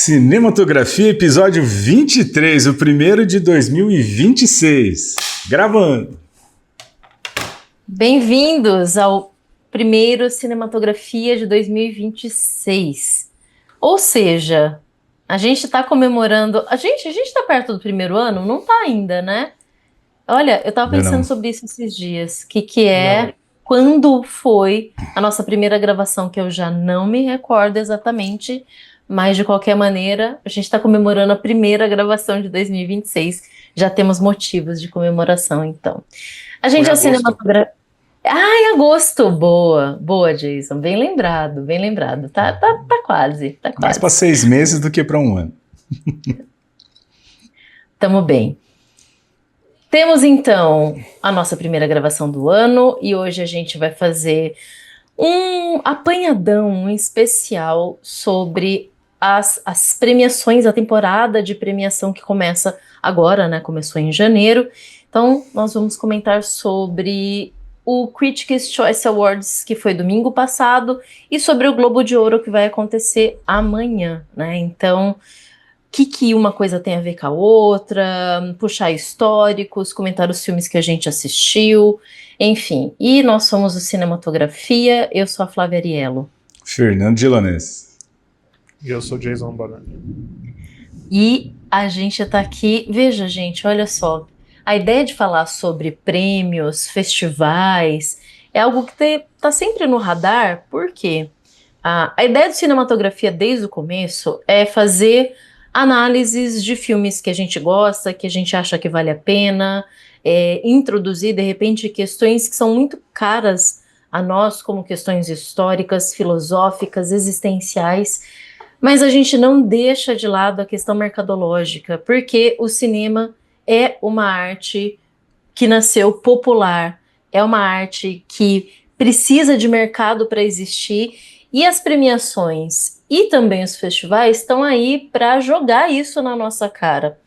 Cinematografia, episódio 23, o primeiro de 2026. Gravando. Bem-vindos ao primeiro Cinematografia de 2026. Ou seja, a gente está comemorando... A gente está perto do primeiro ano? Não está ainda, né? Olha, eu estava pensando sobre isso esses dias. Quando foi a nossa primeira gravação, que eu já não me recordo exatamente, mas de qualquer maneira, a gente está comemorando a primeira gravação de 2026. Já temos motivos de comemoração, então. A gente é cinematografia. Em agosto! Boa, Jason. Bem lembrado, bem lembrado. Tá quase. Mais para 6 meses do que para um ano. Tamo bem. Temos então a nossa primeira gravação do ano e hoje a gente vai fazer um apanhadão, um especial sobre as premiações, a temporada de premiação que começa agora, né? Começou em janeiro. Então, nós vamos comentar sobre o Critics' Choice Awards, que foi domingo passado, e sobre o Globo de Ouro, que vai acontecer amanhã, né? Então, o que uma coisa tem a ver com a outra, puxar históricos, comentar os filmes que a gente assistiu, enfim. E nós somos o Cinematografia, eu sou a Flávia Ariello. Fernando Gilanese. E eu sou Jason Bonani. E a gente tá aqui, veja gente, olha só, a ideia de falar sobre prêmios, festivais, é algo que tá sempre no radar, porque a ideia do Cinematografia desde o começo é fazer análises de filmes que a gente gosta, que a gente acha que vale a pena, introduzir de repente questões que são muito caras a nós, como questões históricas, filosóficas, existenciais, mas a gente não deixa de lado a questão mercadológica, porque o cinema é uma arte que nasceu popular, é uma arte que precisa de mercado para existir, e as premiações e também os festivais estão aí para jogar isso na nossa cara,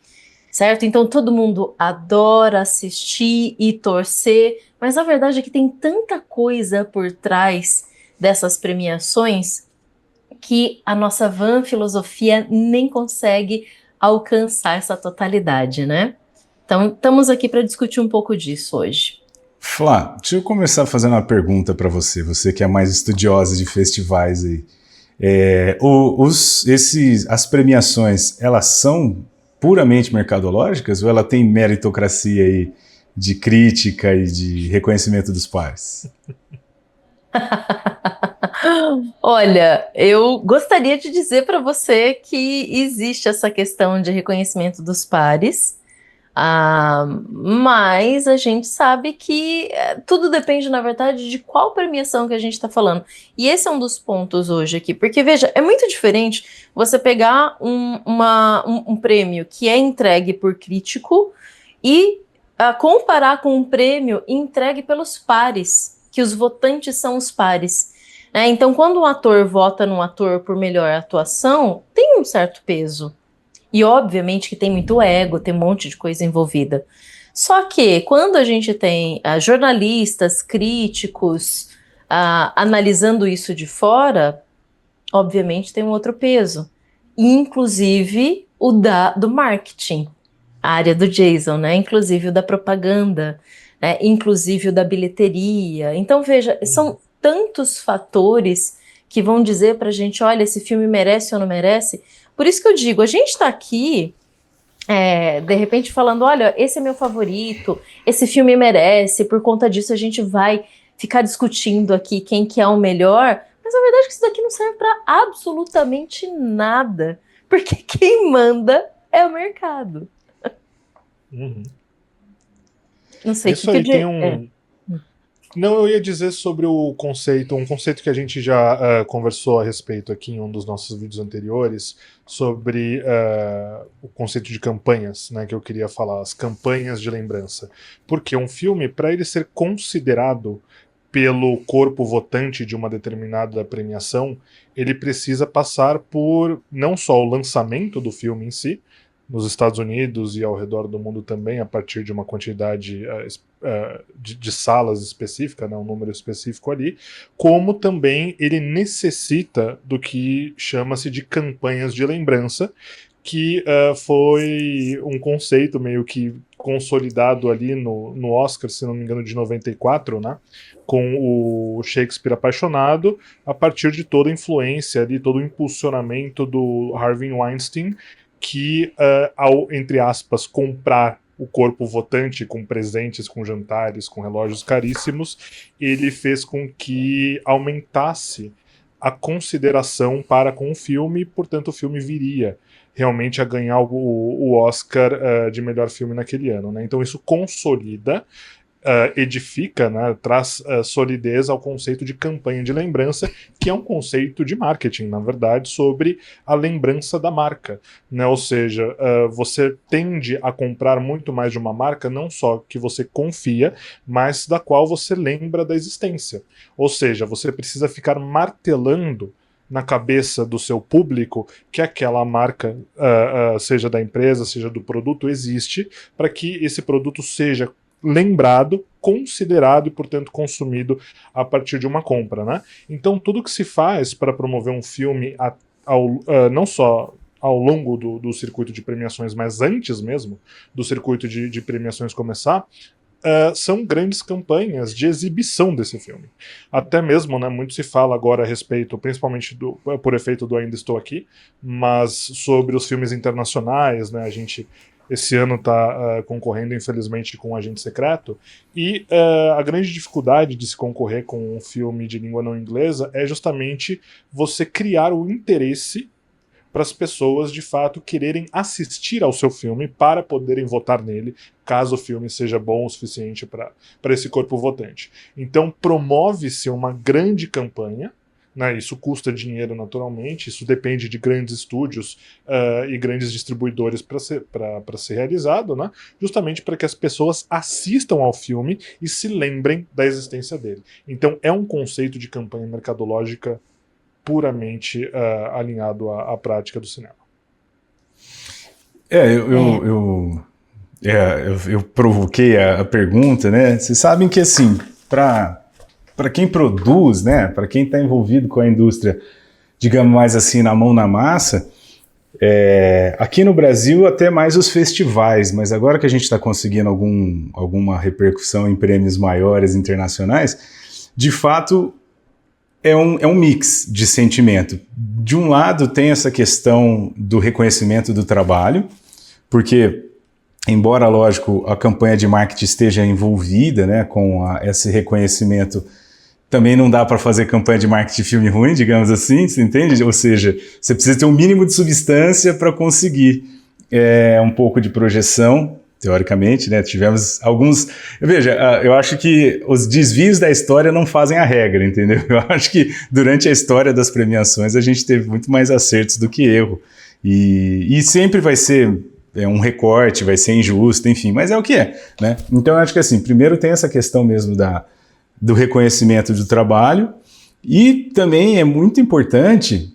certo? Então todo mundo adora assistir e torcer, mas a verdade é que tem tanta coisa por trás dessas premiações que a nossa vã filosofia nem consegue alcançar essa totalidade, né? Então estamos aqui para discutir um pouco disso hoje. Flá, deixa eu começar fazendo uma pergunta para você que é mais estudiosa de festivais aí. As premiações, elas são puramente mercadológicas ou ela tem meritocracia aí de crítica e de reconhecimento dos pares? Olha, eu gostaria de dizer para você que existe essa questão de reconhecimento dos pares, mas a gente sabe que tudo depende, na verdade, de qual premiação que a gente está falando. E esse é um dos pontos hoje aqui, porque, veja, é muito diferente você pegar um prêmio que é entregue por crítico e comparar com um prêmio entregue pelos pares, que os votantes são os pares. Então, quando um ator vota num ator por melhor atuação, tem um certo peso. E obviamente que tem muito ego, tem um monte de coisa envolvida. Só que quando a gente tem jornalistas, críticos analisando isso de fora, obviamente tem um outro peso. Inclusive o do marketing, a área do Jason, né? Inclusive o da propaganda, né? Inclusive o da bilheteria. Então, veja, são tantos fatores que vão dizer pra gente, olha, esse filme merece ou não merece. Por isso que eu digo, a gente está aqui, de repente falando, olha, esse é meu favorito, esse filme merece, por conta disso a gente vai ficar discutindo aqui quem que é o melhor, mas a verdade é que isso daqui não serve para absolutamente nada, porque quem manda é o mercado. Uhum. Não sei isso aí tem um... Não, eu ia dizer sobre o conceito, um conceito que a gente já conversou a respeito aqui em um dos nossos vídeos anteriores, sobre o conceito de campanhas, né, que eu queria falar, as campanhas de lembrança. Porque um filme, para ele ser considerado pelo corpo votante de uma determinada premiação, ele precisa passar por não só o lançamento do filme em si, nos Estados Unidos e ao redor do mundo também, a partir de uma quantidade de salas específica, né, um número específico ali, como também ele necessita do que chama-se de campanhas de lembrança, que foi um conceito meio que consolidado ali no Oscar, se não me engano, de 94, né, com o Shakespeare Apaixonado, a partir de toda a influência ali, todo o impulsionamento do Harvey Weinstein, que, ao, entre aspas, comprar o corpo votante com presentes, com jantares, com relógios caríssimos, ele fez com que aumentasse a consideração para com o filme, e, portanto, o filme viria realmente a ganhar o Oscar de melhor filme naquele ano, né? Então isso consolida, edifica, né, traz solidez ao conceito de campanha de lembrança, que é um conceito de marketing, na verdade, sobre a lembrança da marca, né? Ou seja, você tende a comprar muito mais de uma marca, não só que você confia, mas da qual você lembra da existência. Ou seja, você precisa ficar martelando na cabeça do seu público que aquela marca, seja da empresa, seja do produto, existe, para que esse produto seja lembrado, considerado e, portanto, consumido a partir de uma compra, né? Então, tudo que se faz para promover um filme não só ao longo do circuito de premiações, mas antes mesmo do circuito de premiações começar, são grandes campanhas de exibição desse filme. Até mesmo, né, muito se fala agora a respeito, principalmente por efeito do Ainda Estou Aqui, mas sobre os filmes internacionais, né, a gente esse ano está concorrendo, infelizmente, com um Agente Secreto, e a grande dificuldade de se concorrer com um filme de língua não inglesa é justamente você criar o interesse para as pessoas, de fato, quererem assistir ao seu filme para poderem votar nele, caso o filme seja bom o suficiente para esse corpo votante. Então, promove-se uma grande campanha, né, isso custa dinheiro naturalmente, isso depende de grandes estúdios e grandes distribuidores para ser realizado, né, justamente para que as pessoas assistam ao filme e se lembrem da existência dele. Então, é um conceito de campanha mercadológica puramente alinhado à prática do cinema. Eu provoquei a pergunta, né? Vocês sabem que, assim, para quem produz, né, para quem está envolvido com a indústria, digamos mais assim, na mão na massa, aqui no Brasil até mais os festivais, mas agora que a gente está conseguindo alguma repercussão em prêmios maiores internacionais, de fato é um mix de sentimento. De um lado tem essa questão do reconhecimento do trabalho, porque, embora, lógico, a campanha de marketing esteja envolvida, né, com esse reconhecimento, também não dá para fazer campanha de marketing de filme ruim, digamos assim, você entende? Ou seja, você precisa ter um mínimo de substância para conseguir um pouco de projeção, teoricamente, né? Tivemos alguns... Veja, eu acho que os desvios da história não fazem a regra, entendeu? Eu acho que durante a história das premiações a gente teve muito mais acertos do que erro. E sempre vai ser um recorte, vai ser injusto, enfim, mas é o que é, né? Então eu acho que, assim, primeiro tem essa questão mesmo do reconhecimento do trabalho, e também é muito importante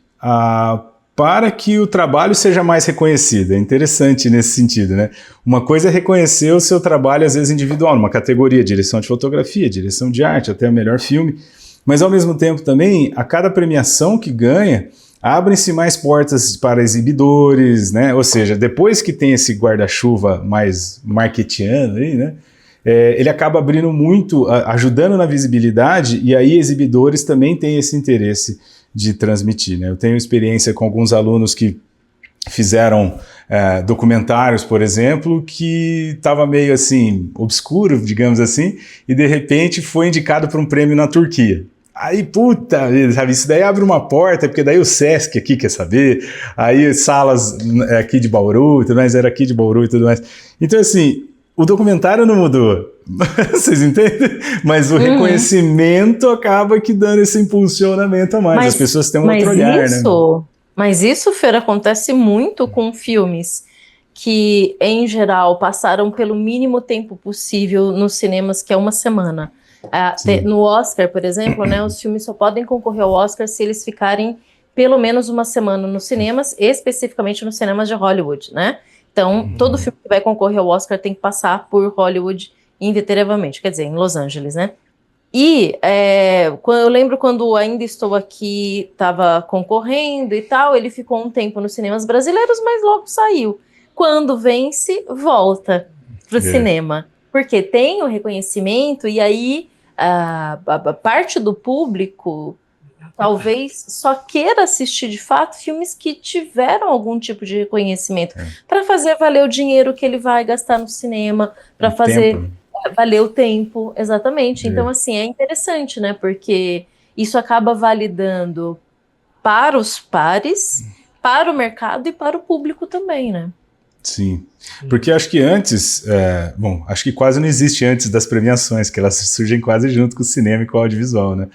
para que o trabalho seja mais reconhecido. É interessante nesse sentido, né? Uma coisa é reconhecer o seu trabalho, às vezes individual, numa categoria, direção de fotografia, direção de arte, até o melhor filme, mas ao mesmo tempo também, a cada premiação que ganha, abrem-se mais portas para exibidores, né? Ou seja, depois que tem esse guarda-chuva mais marketiano aí, né? Ele acaba abrindo muito, ajudando na visibilidade, e aí exibidores também têm esse interesse de transmitir, né? Eu tenho experiência com alguns alunos que fizeram documentários, por exemplo, que estava meio assim, obscuro, digamos assim, e de repente foi indicado para um prêmio na Turquia. Aí, puta, sabe, isso daí abre uma porta, porque daí o Sesc aqui quer saber, aí salas aqui de Bauru, tudo mais, era aqui de Bauru e tudo mais. Então, assim, o documentário não mudou, vocês entendem? Mas o reconhecimento acaba que dando esse impulsionamento a mais, as pessoas têm um outro olhar, né? Mas isso, Fer, acontece muito com filmes que, em geral, passaram pelo mínimo tempo possível nos cinemas, que é uma semana. No Oscar, por exemplo, né, os filmes só podem concorrer ao Oscar se eles ficarem pelo menos uma semana nos cinemas, especificamente nos cinemas de Hollywood, né? Então, todo filme que vai concorrer ao Oscar tem que passar por Hollywood inevitavelmente, quer dizer, em Los Angeles, né? E eu lembro quando Ainda Estou Aqui estava concorrendo e tal, ele ficou um tempo nos cinemas brasileiros, mas logo saiu. Quando vence, volta pro cinema. Porque tem o reconhecimento e aí a parte do público talvez só queira assistir de fato filmes que tiveram algum tipo de reconhecimento para fazer valer o dinheiro que ele vai gastar no cinema, para fazer... Tempo. Valeu o tempo, exatamente. Então, assim, é interessante, né? Porque isso acaba validando para os pares, para o mercado e para o público também, né? Sim, porque acho que antes, acho que quase não existe antes das premiações, que elas surgem quase junto com o cinema e com o audiovisual, né?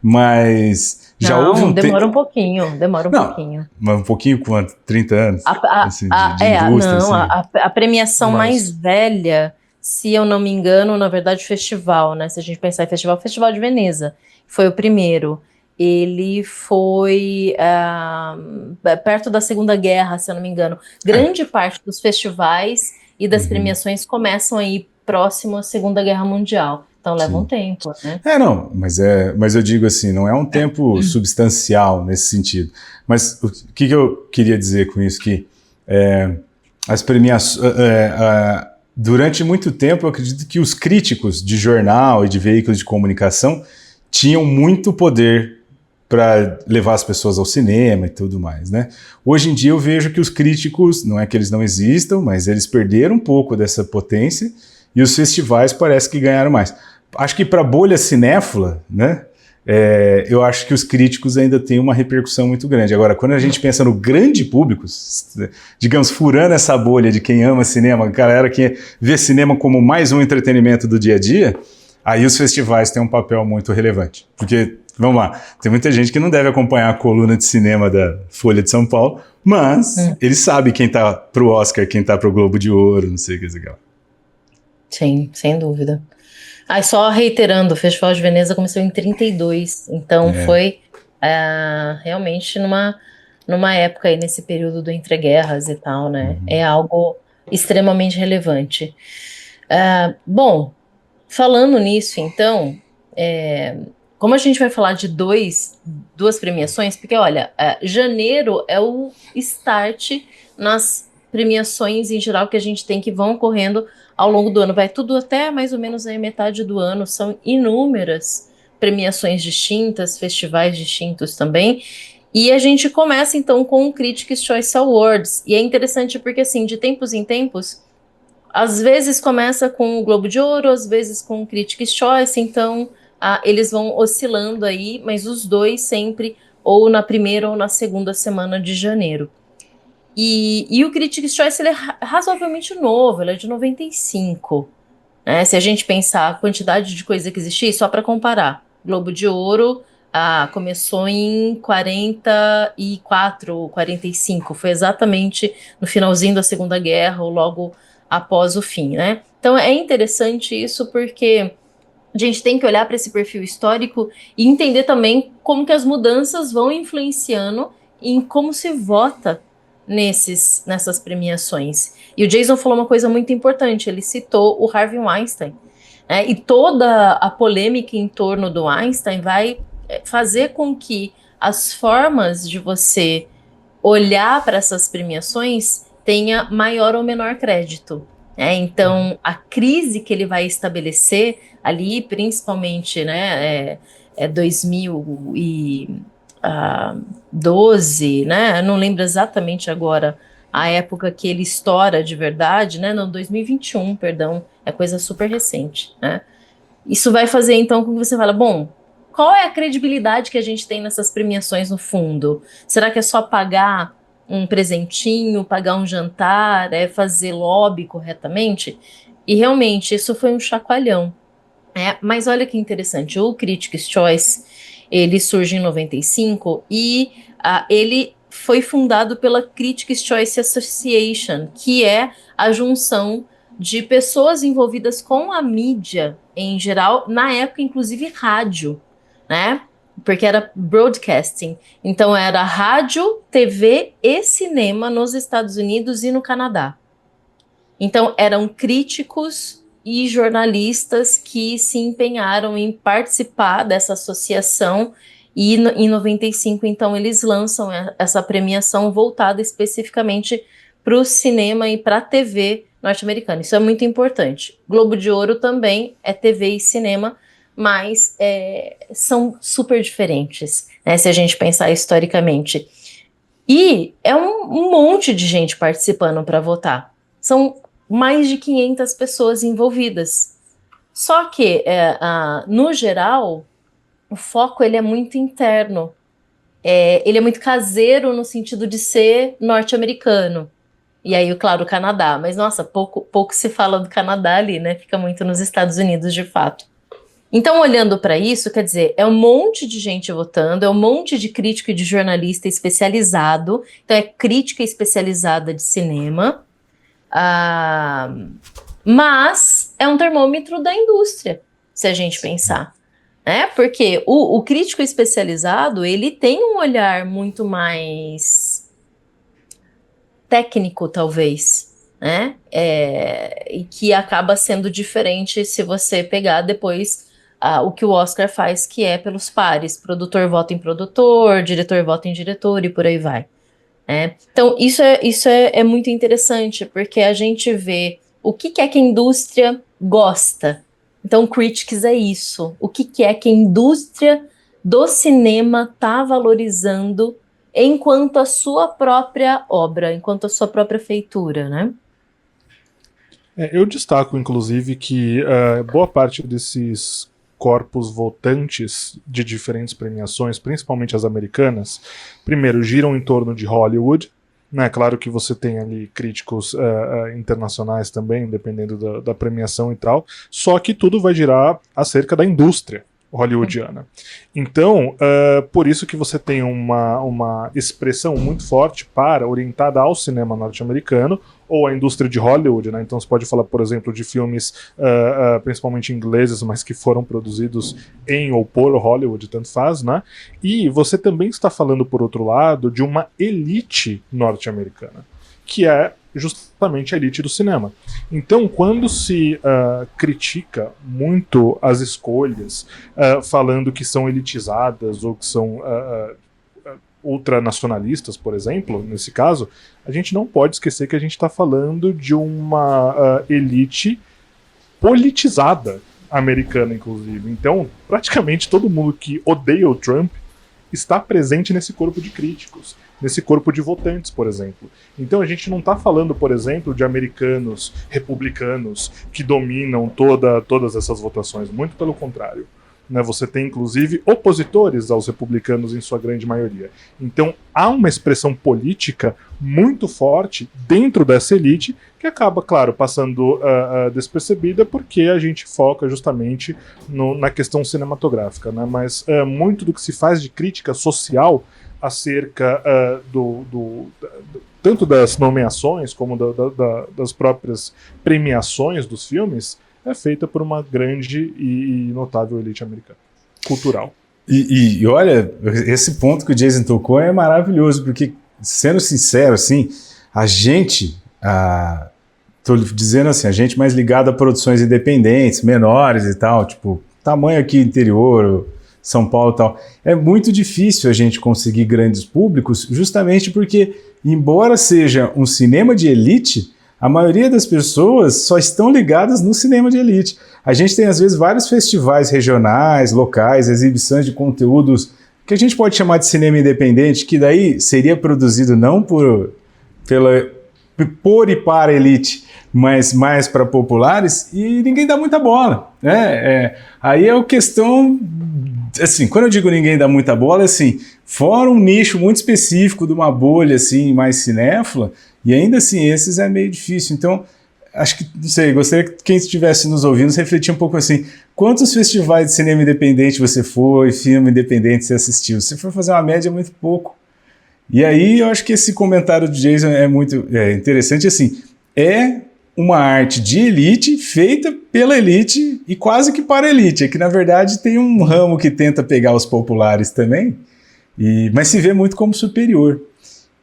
Mas já houve um demora um pouquinho, pouquinho. Mas um pouquinho quanto? 30 anos? Assim, de indústria, não, assim. a premiação mais velha, se eu não me engano, na verdade, festival, né? Se a gente pensar em festival, Festival de Veneza foi o primeiro. Ele foi perto da Segunda Guerra, se eu não me engano. Grande parte dos festivais e das premiações começam aí próximo à Segunda Guerra Mundial. Então leva um tempo, né? Não, mas eu digo assim, não é um tempo substancial nesse sentido. Mas o que eu queria dizer com isso? Que as premiações... durante muito tempo, eu acredito que os críticos de jornal e de veículos de comunicação tinham muito poder para levar as pessoas ao cinema e tudo mais, né? Hoje em dia eu vejo que os críticos, não é que eles não existam, mas eles perderam um pouco dessa potência e os festivais parece que ganharam mais. Acho que para a bolha cinéfila, né? Eu acho que os críticos ainda têm uma repercussão muito grande. Agora, quando a gente pensa no grande público, digamos, furando essa bolha de quem ama cinema, a galera que vê cinema como mais um entretenimento do dia a dia, aí os festivais têm um papel muito relevante. Porque, vamos lá, tem muita gente que não deve acompanhar a coluna de cinema da Folha de São Paulo, mas ele sabe quem tá pro Oscar, quem tá pro Globo de Ouro, não sei o que é legal. Sim, sem dúvida. Só reiterando, o Festival de Veneza começou em 32, então foi realmente numa época aí, nesse período do entreguerras e tal, né? É algo extremamente relevante. Bom, falando nisso, então, como a gente vai falar de duas premiações, porque olha, janeiro é o start nas premiações em geral que a gente tem que vão ocorrendo ao longo do ano, vai tudo até mais ou menos aí metade do ano, são inúmeras premiações distintas, festivais distintos também, e a gente começa então com o Critics' Choice Awards, e é interessante porque assim, de tempos em tempos, às vezes começa com o Globo de Ouro, às vezes com o Critics' Choice, então eles vão oscilando aí, mas os dois sempre ou na primeira ou na segunda semana de janeiro. E o Critics' Choice ele é razoavelmente novo, ele é de 95. Né? Se a gente pensar a quantidade de coisa que existia, só para comparar, Globo de Ouro começou em 44 ou 45, foi exatamente no finalzinho da Segunda Guerra ou logo após o fim, né? Então é interessante isso porque a gente tem que olhar para esse perfil histórico e entender também como que as mudanças vão influenciando em como se vota nessas premiações. E o Jason falou uma coisa muito importante, ele citou o Harvey Weinstein, né? E toda a polêmica em torno do Weinstein vai fazer com que as formas de você olhar para essas premiações tenha maior ou menor crédito. Então, a crise que ele vai estabelecer ali, principalmente, né, 2012, né, eu não lembro exatamente agora a época que ele estoura de verdade, né, não, 2021, perdão, é coisa super recente, né. Isso vai fazer, então, com que você fala, bom, qual é a credibilidade que a gente tem nessas premiações no fundo? Será que é só pagar um presentinho, pagar um jantar, fazer lobby corretamente? E realmente, isso foi um chacoalhão. Mas olha que interessante, o Critics' Choice, ele surge em 95 e ele foi fundado pela Critics' Choice Association, que é a junção de pessoas envolvidas com a mídia em geral, na época inclusive rádio, né? Porque era broadcasting, então era rádio, TV e cinema nos Estados Unidos e no Canadá. Então, eram críticos e jornalistas que se empenharam em participar dessa associação, e em 95, então, eles lançam essa premiação voltada especificamente para o cinema e para a TV norte-americana. Isso é muito importante. Globo de Ouro também é TV e cinema, mas são super diferentes, né, se a gente pensar historicamente. E é um monte de gente participando para votar. São mais de 500 pessoas envolvidas. Só que, no geral, o foco ele é muito interno. Ele é muito caseiro no sentido de ser norte-americano. E aí, claro, o Canadá. Mas, nossa, pouco se fala do Canadá ali, né? Fica muito nos Estados Unidos, de fato. Então, olhando para isso, quer dizer, é um monte de gente votando, é um monte de crítico e de jornalista especializado. Então, é crítica especializada de cinema. Mas é um termômetro da indústria, se a gente pensar. Né? Porque o crítico especializado, ele tem um olhar muito mais técnico, talvez, né? E que acaba sendo diferente se você pegar depois o que o Oscar faz, que é pelos pares. Produtor vota em produtor, diretor vota em diretor e por aí vai. Então, isso é muito interessante, porque a gente vê o que é que a indústria gosta. Então, Critics é isso. O que é que a indústria do cinema está valorizando enquanto a sua própria obra, enquanto a sua própria feitura, né? Eu destaco, inclusive, que boa parte desses corpos votantes de diferentes premiações, principalmente as americanas, primeiro, giram em torno de Hollywood, né? Claro que você tem ali críticos internacionais também, dependendo da premiação e tal, só que tudo vai girar acerca da indústria hollywoodiana. Então, por isso que você tem uma expressão muito forte orientada ao cinema norte-americano, ou à indústria de Hollywood, né? Então você pode falar, por exemplo, de filmes principalmente ingleses, mas que foram produzidos em ou por Hollywood, tanto faz, né? E você também está falando, por outro lado, de uma elite norte-americana, que é justamente a elite do cinema. Então, quando se critica muito as escolhas, falando que são elitizadas ou que são ultranacionalistas, por exemplo, nesse caso, a gente não pode esquecer que a gente está falando de uma elite politizada americana, inclusive. Então, praticamente todo mundo que odeia o Trump está presente nesse corpo de críticos, nesse corpo de votantes, por exemplo. Então a gente não está falando, por exemplo, de americanos republicanos que dominam todas essas votações, muito pelo contrário. Né, você tem, inclusive, opositores aos republicanos em sua grande maioria. Então há uma expressão política muito forte dentro dessa elite que acaba, claro, passando despercebida porque a gente foca justamente na questão cinematográfica. Né, mas muito do que se faz de crítica social acerca tanto das nomeações como das próprias premiações dos filmes é feita por uma grande e notável elite americana, cultural. E olha, esse ponto que o Jason tocou é maravilhoso, porque, sendo sincero, assim, a gente, tô dizendo assim, a gente mais ligado a produções independentes, menores e tal, tipo, tamanho aqui interior, São Paulo e tal, é muito difícil a gente conseguir grandes públicos, justamente porque, embora seja um cinema de elite, a maioria das pessoas só estão ligadas no cinema de elite. A gente tem, às vezes, vários festivais regionais, locais, exibições de conteúdos que a gente pode chamar de cinema independente, que daí seria produzido não por e para a elite, mas mais para populares, e ninguém dá muita bola. Né? Aí é uma questão... Assim, quando eu digo ninguém dá muita bola, assim, fora um nicho muito específico de uma bolha assim, mais cinéfila, e ainda assim, esses é meio difícil. Então, acho que, não sei, gostaria que quem estivesse nos ouvindo refletir um pouco assim, quantos festivais de cinema independente você foi, filme independente você assistiu? Se for fazer uma média, é muito pouco. E aí, eu acho que esse comentário do Jason é muito interessante, assim, é uma arte de elite feita pela elite e quase que para a elite, é que na verdade tem um ramo que tenta pegar os populares também, mas se vê muito como superior.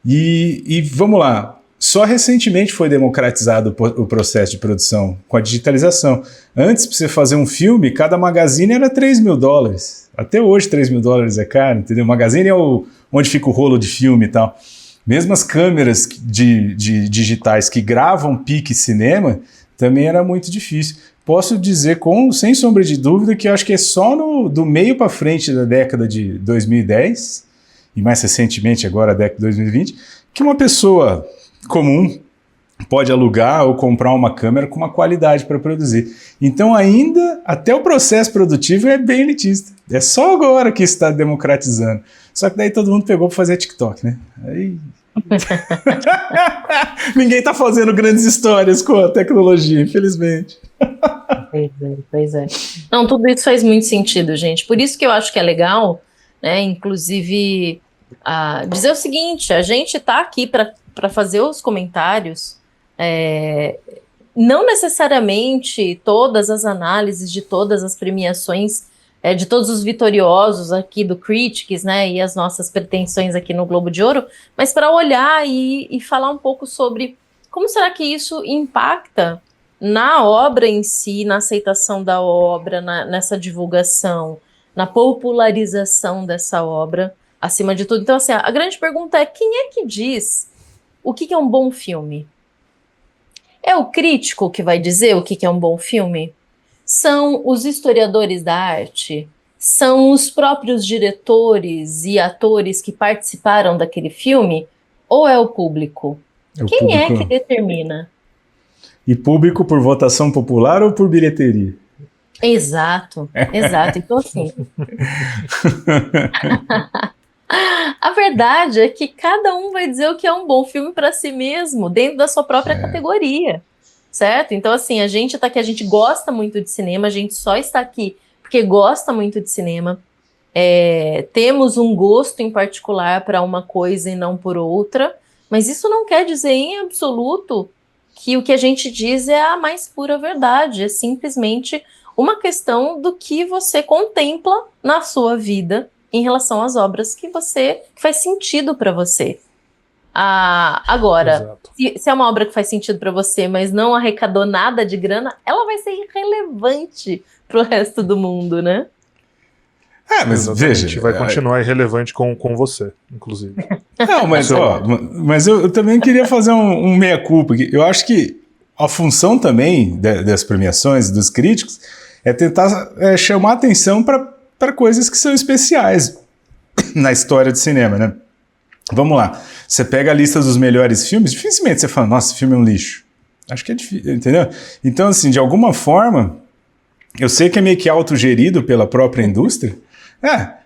E vamos lá, Só recentemente foi democratizado o processo de produção com a digitalização. Antes, para você fazer um filme, cada magazine era $3.000. Até hoje, $3.000 é caro, entendeu? O magazine é onde fica o rolo de filme e tal. Mesmo as câmeras de digitais que gravam pique cinema, também era muito difícil. Posso dizer sem sombra de dúvida que eu acho que é só do meio para frente da década de 2010, e mais recentemente agora a década de 2020, que uma pessoa comum pode alugar ou comprar uma câmera com uma qualidade para produzir. Então ainda, até o processo produtivo é bem elitista. É só agora que está democratizando. Só que daí todo mundo pegou para fazer TikTok, né? Aí... Ninguém tá fazendo grandes histórias com a tecnologia, infelizmente. Pois é. Não, tudo isso faz muito sentido, gente. Por isso que eu acho que é legal, né? Inclusive, dizer o seguinte: a gente tá aqui para fazer os comentários. Não necessariamente todas as análises de todas as premiações, de todos os vitoriosos aqui do Critics, né, e as nossas pretensões aqui no Globo de Ouro, mas para olhar e falar um pouco sobre como será que isso impacta na obra em si, na aceitação da obra, nessa divulgação, na popularização dessa obra, acima de tudo. Então, assim, a grande pergunta é: quem é que diz o que é um bom filme? É o crítico que vai dizer o que é um bom filme? São os historiadores da arte? São os próprios diretores e atores que participaram daquele filme? Ou é o público? Quem é que determina? E público por votação popular ou por bilheteria? Exato. Então, assim... A verdade é que cada um vai dizer o que é um bom filme para si mesmo, dentro da sua própria categoria, certo? Então, assim, a gente tá aqui, a gente gosta muito de cinema, a gente só está aqui porque gosta muito de cinema, temos um gosto em particular para uma coisa e não por outra, mas isso não quer dizer em absoluto que o que a gente diz é a mais pura verdade, é simplesmente uma questão do que você contempla na sua vida em relação às obras que faz sentido para você. Agora, se é uma obra que faz sentido para você, mas não arrecadou nada de grana, ela vai ser irrelevante pro resto do mundo, né? Mas veja... vai continuar irrelevante com você, inclusive. Não, mas eu também queria fazer um meia-culpa. Eu acho que a função também das premiações, dos críticos, é tentar chamar atenção para coisas que são especiais na história do cinema, né? Vamos lá. Você pega a lista dos melhores filmes, dificilmente você fala: nossa, esse filme é um lixo. Acho que é difícil, entendeu? Então, assim, de alguma forma, eu sei que é meio que autogerido pela própria indústria,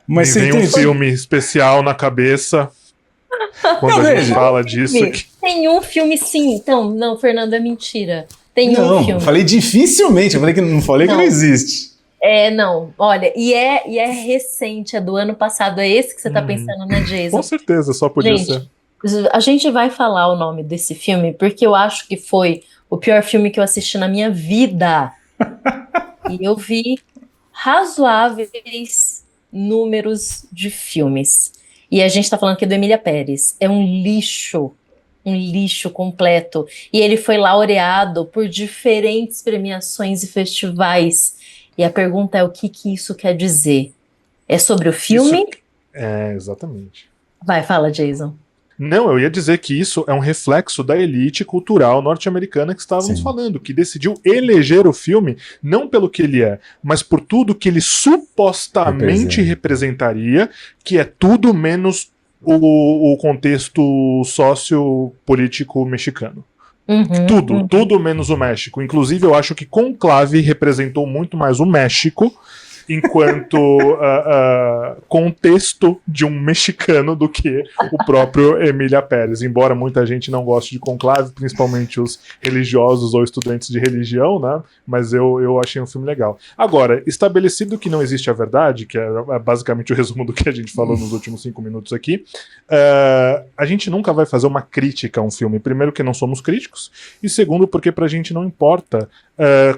mas você tem um filme especial na cabeça quando a gente fala disso. Tem um filme, sim. Então, não, Fernando, é mentira. Tem um filme. Não, falei dificilmente, que não existe. Não, olha, e é recente, é do ano passado, é esse que você tá pensando, né, Jason? Com certeza, só podia ser. A gente vai falar o nome desse filme, porque eu acho que foi o pior filme que eu assisti na minha vida. E eu vi razoáveis números de filmes. E a gente tá falando aqui do Emília Pérez. É um lixo completo. E ele foi laureado por diferentes premiações e festivais. E a pergunta é: o que isso quer dizer? É sobre o filme? Exatamente. Vai, fala, Jason. Não, eu ia dizer que isso é um reflexo da elite cultural norte-americana que estávamos falando, que decidiu eleger o filme não pelo que ele é, mas por tudo que ele supostamente representaria, que é tudo menos o contexto sociopolítico mexicano. Tudo menos o México. Inclusive, eu acho que Conclave representou muito mais o México enquanto contexto de um mexicano do que o próprio Emília Pérez. Embora muita gente não goste de Conclave, principalmente os religiosos ou estudantes de religião, né? Mas eu achei um filme legal. Agora, estabelecido que não existe a verdade, que é basicamente o resumo do que a gente falou nos últimos 5 minutos aqui, a gente nunca vai fazer uma crítica a um filme. Primeiro, que não somos críticos, e segundo, porque pra gente não importa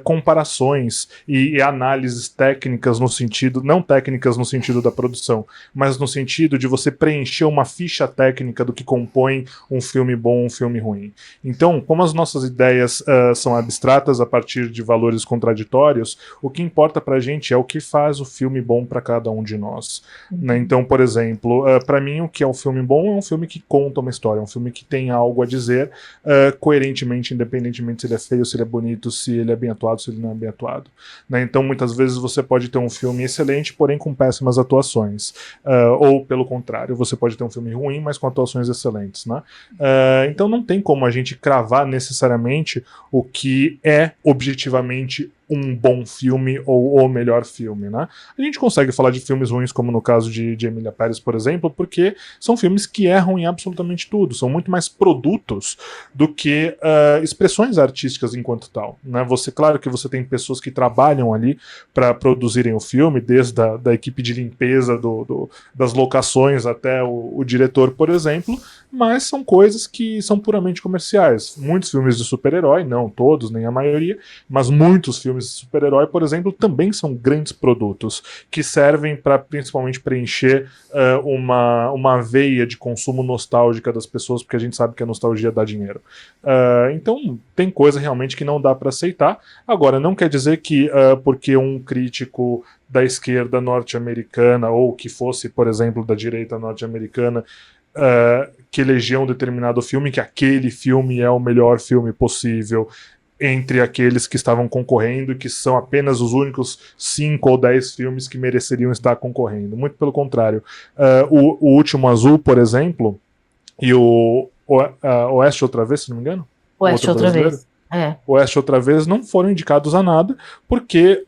comparações e análises técnicas técnicas no sentido, não técnicas no sentido da produção, mas no sentido de você preencher uma ficha técnica do que compõe um filme bom, um filme ruim. Então, como as nossas ideias são abstratas a partir de valores contraditórios, o que importa pra gente é o que faz o filme bom para cada um de nós. Né? Então, por exemplo, para mim o que é um filme bom é um filme que conta uma história, um filme que tem algo a dizer coerentemente, independentemente se ele é feio, se ele é bonito, se ele é bem atuado, se ele não é bem atuado. Né? Então, muitas vezes você pode ter um filme excelente, porém com péssimas atuações. Ou, pelo contrário, você pode ter um filme ruim, mas com atuações excelentes. Né? Então, não tem como a gente cravar necessariamente o que é objetivamente um bom filme ou o melhor filme, né? A gente consegue falar de filmes ruins, como no caso de Emília Pérez, por exemplo, porque são filmes que erram em absolutamente tudo, são muito mais produtos do que expressões artísticas enquanto tal, né? Claro que você tem pessoas que trabalham ali para produzirem o filme, desde da equipe de limpeza das locações até o diretor, por exemplo, mas são coisas que são puramente comerciais. Muitos filmes de super-herói, não todos, nem a maioria, mas muitos filmes de super-herói, por exemplo, também são grandes produtos que servem para principalmente preencher uma veia de consumo nostálgica das pessoas, porque a gente sabe que a nostalgia dá dinheiro. Então, tem coisa realmente que não dá para aceitar. Agora, não quer dizer que porque um crítico da esquerda norte-americana, ou que fosse, por exemplo, da direita norte-americana, que elegeu um determinado filme, que aquele filme é o melhor filme possível entre aqueles que estavam concorrendo, que são apenas os únicos 5 ou 10 filmes que mereceriam estar concorrendo. Muito pelo contrário. O Último Azul, por exemplo, e o Oeste Outra Vez, se não me engano? Oeste Outra Vez. Oeste Outra Vez não foram indicados a nada, porque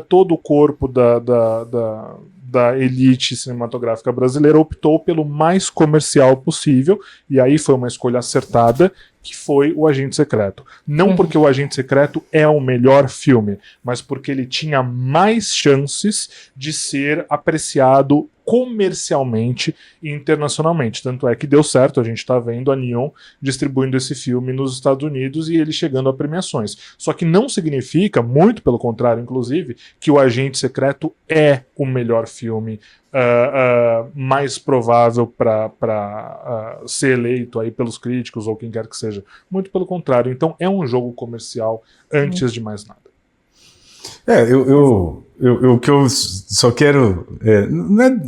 todo o corpo da elite cinematográfica brasileira optou pelo mais comercial possível, e aí foi uma escolha acertada, que foi o Agente Secreto. Não porque o Agente Secreto é o melhor filme, mas porque ele tinha mais chances de ser apreciado comercialmente e internacionalmente. Tanto é que deu certo, a gente está vendo a Neon distribuindo esse filme nos Estados Unidos e ele chegando a premiações. Só que não significa, muito pelo contrário, inclusive, que o Agente Secreto é o melhor filme mais provável para ser eleito aí pelos críticos ou quem quer que seja. Muito pelo contrário. Então é um jogo comercial antes de mais nada. O que eu só quero não é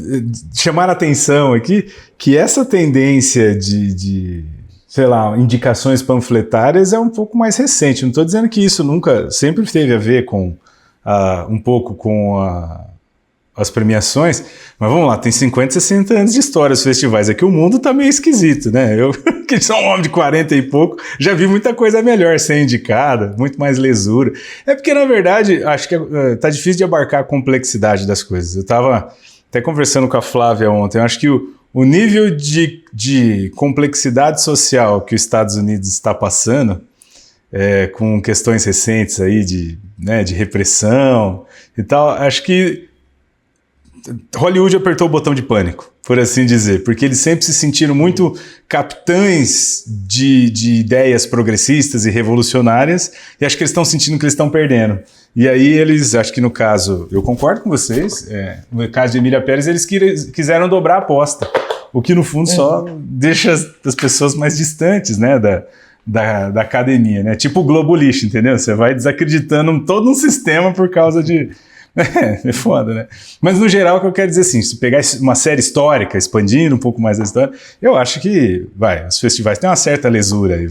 chamar a atenção aqui, que essa tendência de sei lá, indicações panfletárias é um pouco mais recente. Não estou dizendo que isso nunca, sempre teve a ver com um pouco com as premiações, mas vamos lá, tem 50, 60 anos de história os festivais. Aqui o mundo tá meio esquisito, né? Eu, que sou um homem de 40 e pouco, já vi muita coisa melhor ser indicada, muito mais lesura. É porque, na verdade, acho que tá difícil de abarcar a complexidade das coisas. Eu tava até conversando com a Flávia ontem, eu acho que o nível de complexidade social que os Estados Unidos está passando, com questões recentes aí de repressão e tal, acho que Hollywood apertou o botão de pânico, por assim dizer, porque eles sempre se sentiram muito capitães de ideias progressistas e revolucionárias, e acho que eles estão sentindo que eles estão perdendo. E aí eles, acho que no caso, eu concordo com vocês, no caso de Emília Pérez, eles quiseram dobrar a aposta, o que no fundo só deixa as pessoas mais distantes, né, da academia, né? Tipo o Globo Lixo, entendeu? Você vai desacreditando todo um sistema por causa de... É foda, né? Mas no geral, o que eu quero dizer assim, se pegar uma série histórica, expandindo um pouco mais a história, eu acho que, os festivais têm uma certa lesura e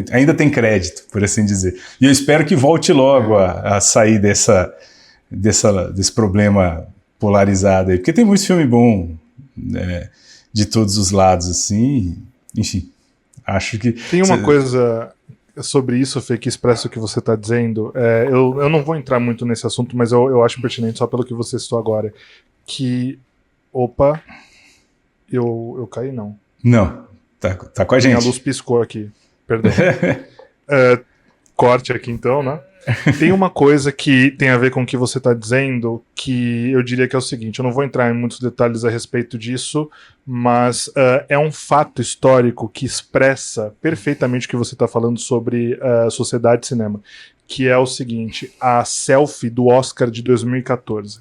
ainda tem crédito, por assim dizer. E eu espero que volte logo a sair desse problema polarizado aí, porque tem muito filme bom, né, de todos os lados, assim, enfim, acho que... Tem uma coisa... sobre isso, Fê, que expressa o que você está dizendo. Eu não vou entrar muito nesse assunto, mas eu acho pertinente só pelo que você citou agora. Que. Opa! Eu caí, não. Não, tá com a gente. A luz piscou aqui. Perdão. Corte aqui então, né? Tem uma coisa que tem a ver com o que você está dizendo, que eu diria que é o seguinte, eu não vou entrar em muitos detalhes a respeito disso, mas é um fato histórico que expressa perfeitamente o que você está falando sobre sociedade e cinema, que é o seguinte, a selfie do Oscar de 2014.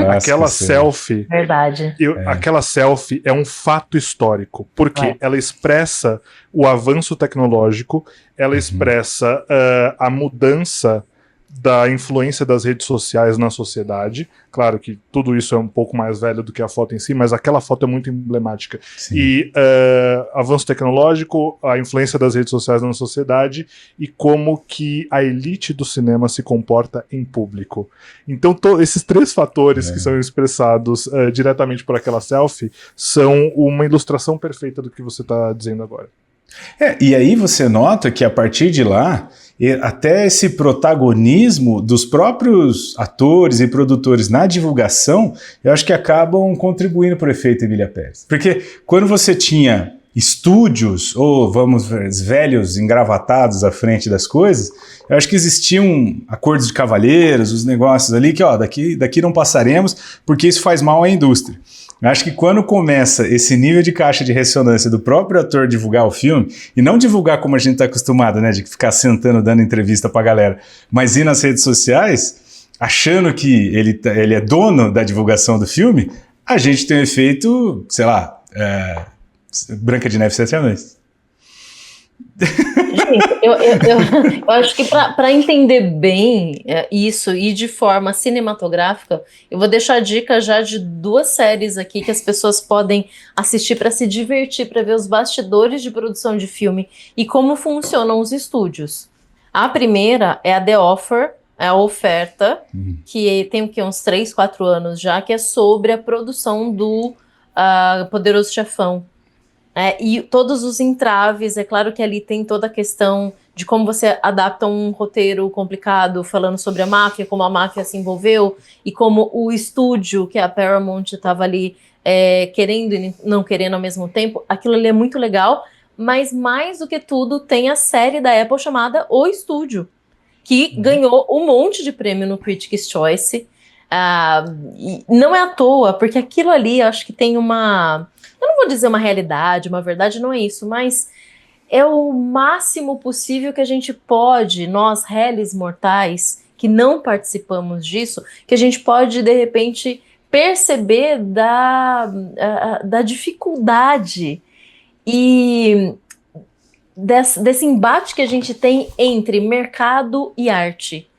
Aquela selfie... Verdade. Aquela selfie é um fato histórico, porque ela expressa o avanço tecnológico, ela expressa a mudança da influência das redes sociais na sociedade. Claro que tudo isso é um pouco mais velho do que a foto em si, mas aquela foto é muito emblemática. Sim. E avanço tecnológico, a influência das redes sociais na sociedade e como que a elite do cinema se comporta em público. Então esses três fatores que são expressados diretamente por aquela selfie são uma ilustração perfeita do que você está dizendo agora. E aí você nota que a partir de lá, até esse protagonismo dos próprios atores e produtores na divulgação, eu acho que acabam contribuindo para o efeito Emília Pérez. Porque quando você tinha estúdios, ou vamos ver, velhos engravatados à frente das coisas, eu acho que existiam acordos de cavalheiros, os negócios ali que, daqui não passaremos, porque isso faz mal à indústria. Eu acho que quando começa esse nível de caixa de ressonância do próprio ator divulgar o filme, e não divulgar como a gente está acostumado, né, de ficar sentando, dando entrevista pra galera, mas ir nas redes sociais, achando que ele é dono da divulgação do filme, a gente tem um efeito, sei lá, Branca de Neve e Sete Anões. Gente, eu acho que para entender bem isso e de forma cinematográfica, eu vou deixar a dica já de 2 séries aqui que as pessoas podem assistir para se divertir, para ver os bastidores de produção de filme e como funcionam os estúdios. A primeira é a The Offer, a Oferta, que tem o quê? Uns 3, 4 anos já, que é sobre a produção do Poderoso Chefão. E todos os entraves, é claro que ali tem toda a questão de como você adapta um roteiro complicado falando sobre a máfia, como a máfia se envolveu e como o estúdio, que a Paramount estava ali querendo e não querendo ao mesmo tempo. Aquilo ali é muito legal, mas mais do que tudo tem a série da Apple chamada O Estúdio, que ganhou um monte de prêmio no Critics' Choice. E não é à toa, porque aquilo ali eu acho que tem uma... Eu não vou dizer uma realidade, uma verdade, não é isso, mas é o máximo possível que a gente pode, nós, réis mortais, que não participamos disso, que a gente pode, de repente, perceber da dificuldade e desse embate que a gente tem entre mercado e arte.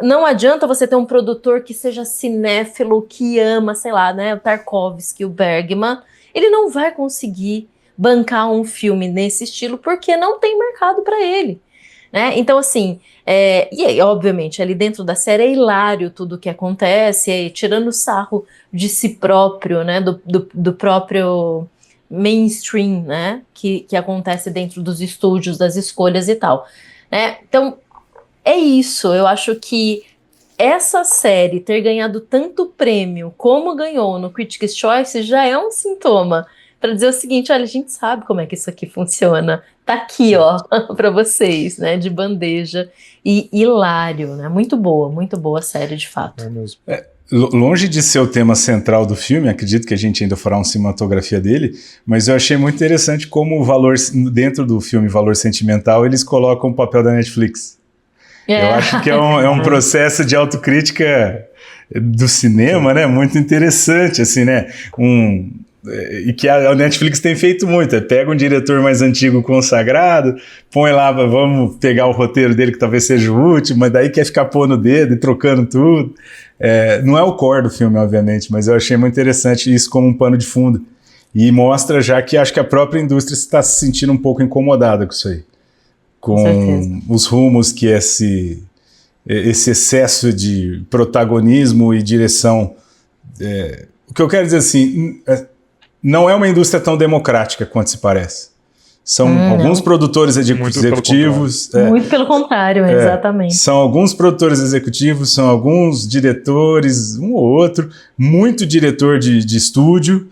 Não adianta você ter um produtor que seja cinéfilo, que ama, sei lá, né, o Tarkovsky, o Bergman, ele não vai conseguir bancar um filme nesse estilo porque não tem mercado para ele, né? Então, assim, e aí, obviamente, ali dentro da série é hilário tudo o que acontece, tirando sarro de si próprio, né, do próprio mainstream, né, que acontece dentro dos estúdios, das escolhas e tal, né? Então, é isso, eu acho que essa série ter ganhado tanto prêmio como ganhou no Critics' Choice já é um sintoma para dizer o seguinte, olha, a gente sabe como é que isso aqui funciona, tá aqui, ó, para vocês, né, de bandeja, e hilário, né, muito boa a série, de fato. É mesmo. Longe de ser o tema central do filme, acredito que a gente ainda fará uma cinematografia dele, mas eu achei muito interessante como o valor, dentro do filme Valor Sentimental, eles colocam o papel da Netflix. Eu acho que é um processo de autocrítica do cinema, né, muito interessante, assim, né, e que a Netflix tem feito muito, pega um diretor mais antigo consagrado, põe lá, vamos pegar o roteiro dele que talvez seja o último, mas daí quer ficar pondo o dedo e trocando tudo. Não é o core do filme, obviamente, mas eu achei muito interessante isso como um pano de fundo, e mostra já que acho que a própria indústria está se sentindo um pouco incomodada com isso aí. Com os rumos que esse excesso de protagonismo e direção... o que eu quero dizer assim, não é uma indústria tão democrática quanto se parece. São alguns produtores executivos... Muito pelo contrário, exatamente. São alguns produtores executivos, são alguns diretores, um ou outro, muito diretor de estúdio,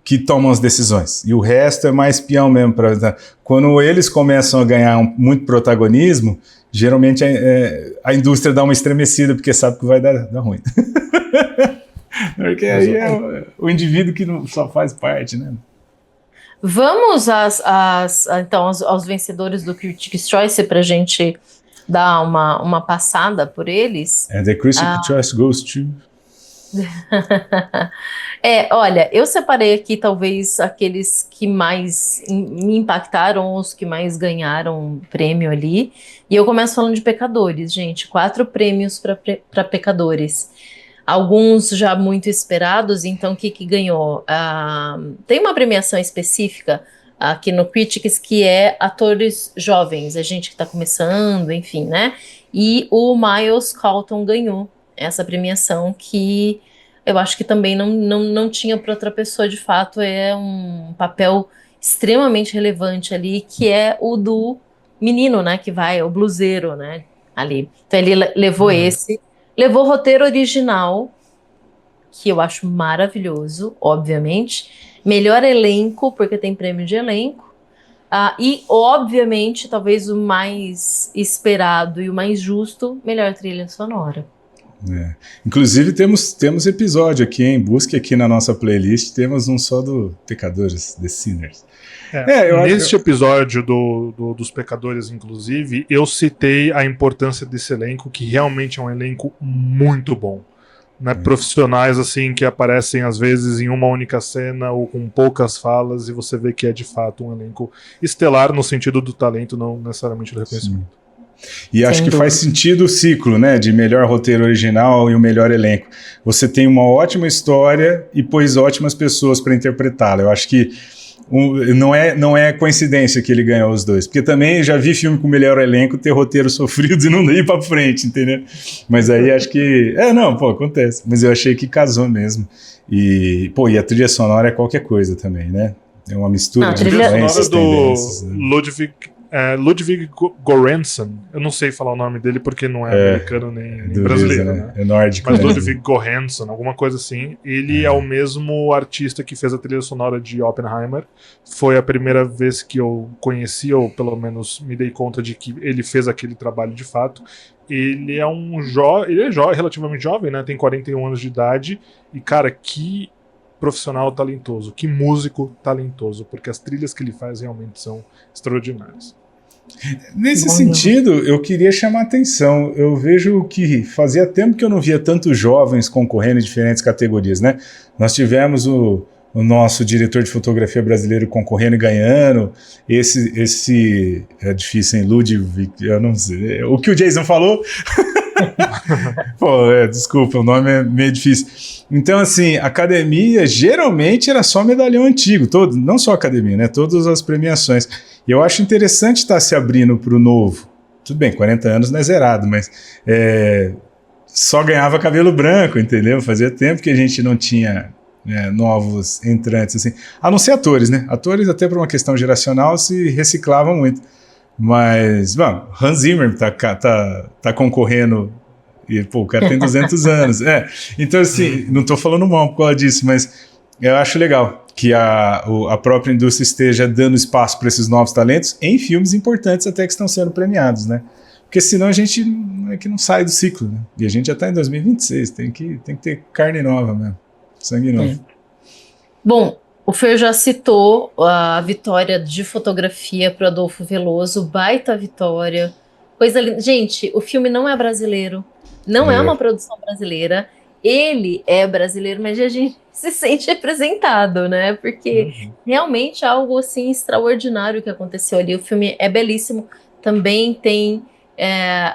que tomam as decisões. E o resto é mais peão mesmo. Quando eles começam a ganhar muito protagonismo, geralmente a indústria dá uma estremecida, porque sabe que vai dar ruim. Porque aí é o indivíduo que só faz parte, né? Vamos então aos vencedores do Critics' Choice para a gente dar uma passada por eles. And the Critics' Choice goes to... Olha, eu separei aqui talvez aqueles que mais me impactaram, os que mais ganharam prêmio ali. E eu começo falando de Pecadores, gente. 4 prêmios para Pecadores. Alguns já muito esperados, então o que ganhou? Tem uma premiação específica aqui no Critics que é atores jovens, a gente que está começando, enfim, né? E o Miles Calton ganhou essa premiação que eu acho que também não tinha para outra pessoa, de fato, é um papel extremamente relevante ali, que é o do menino, né, que vai, o bluseiro, né, ali. Então ele levou levou o roteiro original, que eu acho maravilhoso, obviamente, melhor elenco, porque tem prêmio de elenco, e, obviamente, talvez o mais esperado e o mais justo, melhor trilha sonora. Inclusive temos episódio aqui, hein? Busque aqui na nossa playlist, temos um só do Pecadores, The Sinners. Neste episódio dos Pecadores, inclusive, eu citei a importância desse elenco, que realmente é um elenco muito bom. Né? Profissionais assim que aparecem às vezes em uma única cena ou com poucas falas, e você vê que é de fato um elenco estelar no sentido do talento, não necessariamente do reconhecimento. Sim. E acho que faz sentido o ciclo, né, de melhor roteiro original e o melhor elenco. Você tem uma ótima história e pôs ótimas pessoas para interpretá-la. Eu acho que não é coincidência que ele ganhou os dois, porque também já vi filme com melhor elenco ter roteiro sofrido e não ir para frente, entendeu? Mas aí acho que... acontece. Mas eu achei que casou mesmo. E a trilha sonora é qualquer coisa também, né? É uma mistura de influências, tendências. Ludwig Göransson, eu não sei falar o nome dele porque não é americano nem brasileiro, né? É nórdico. Mas Ludwig Göransson, alguma coisa assim. Ele é o mesmo artista que fez a trilha sonora de Oppenheimer. Foi a primeira vez que eu conheci, ou pelo menos me dei conta de que ele fez aquele trabalho de fato. Ele é relativamente jovem, né? Tem 41 anos de idade. E, cara, que profissional talentoso, que músico talentoso, porque as trilhas que ele faz realmente são extraordinárias. Nesse sentido, eu queria chamar a atenção. Eu vejo que fazia tempo que eu não via tantos jovens concorrendo em diferentes categorias, né? Nós tivemos o nosso diretor de fotografia brasileiro concorrendo e ganhando. Esse é difícil, hein? Ludwig, eu não sei. O que o Jason falou? Desculpa, o nome é meio difícil. Então, assim, a academia geralmente era só medalhão antigo, não só a academia, né? Todas as premiações. E eu acho interessante estar se abrindo para o novo. Tudo bem, 40 anos não é zerado, mas só ganhava cabelo branco, entendeu? Fazia tempo que a gente não tinha novos entrantes, assim. A não ser atores, né? Atores, até por uma questão geracional, se reciclavam muito. Mas, Hans Zimmer tá concorrendo e, o cara tem 200 anos. Então, assim, não tô falando mal por causa disso, mas eu acho legal que a própria indústria esteja dando espaço para esses novos talentos em filmes importantes até que estão sendo premiados, né? Porque senão a gente não sai do ciclo, né? E a gente já tá em 2026, tem que ter carne nova mesmo, sangue novo. Bom, o Fer já citou a vitória de fotografia para Adolfo Veloso, baita vitória, coisa linda. Gente, o filme não é brasileiro, não é uma produção brasileira, ele é brasileiro, mas a gente se sente representado, né? Porque realmente é algo assim extraordinário que aconteceu ali. O filme é belíssimo, também tem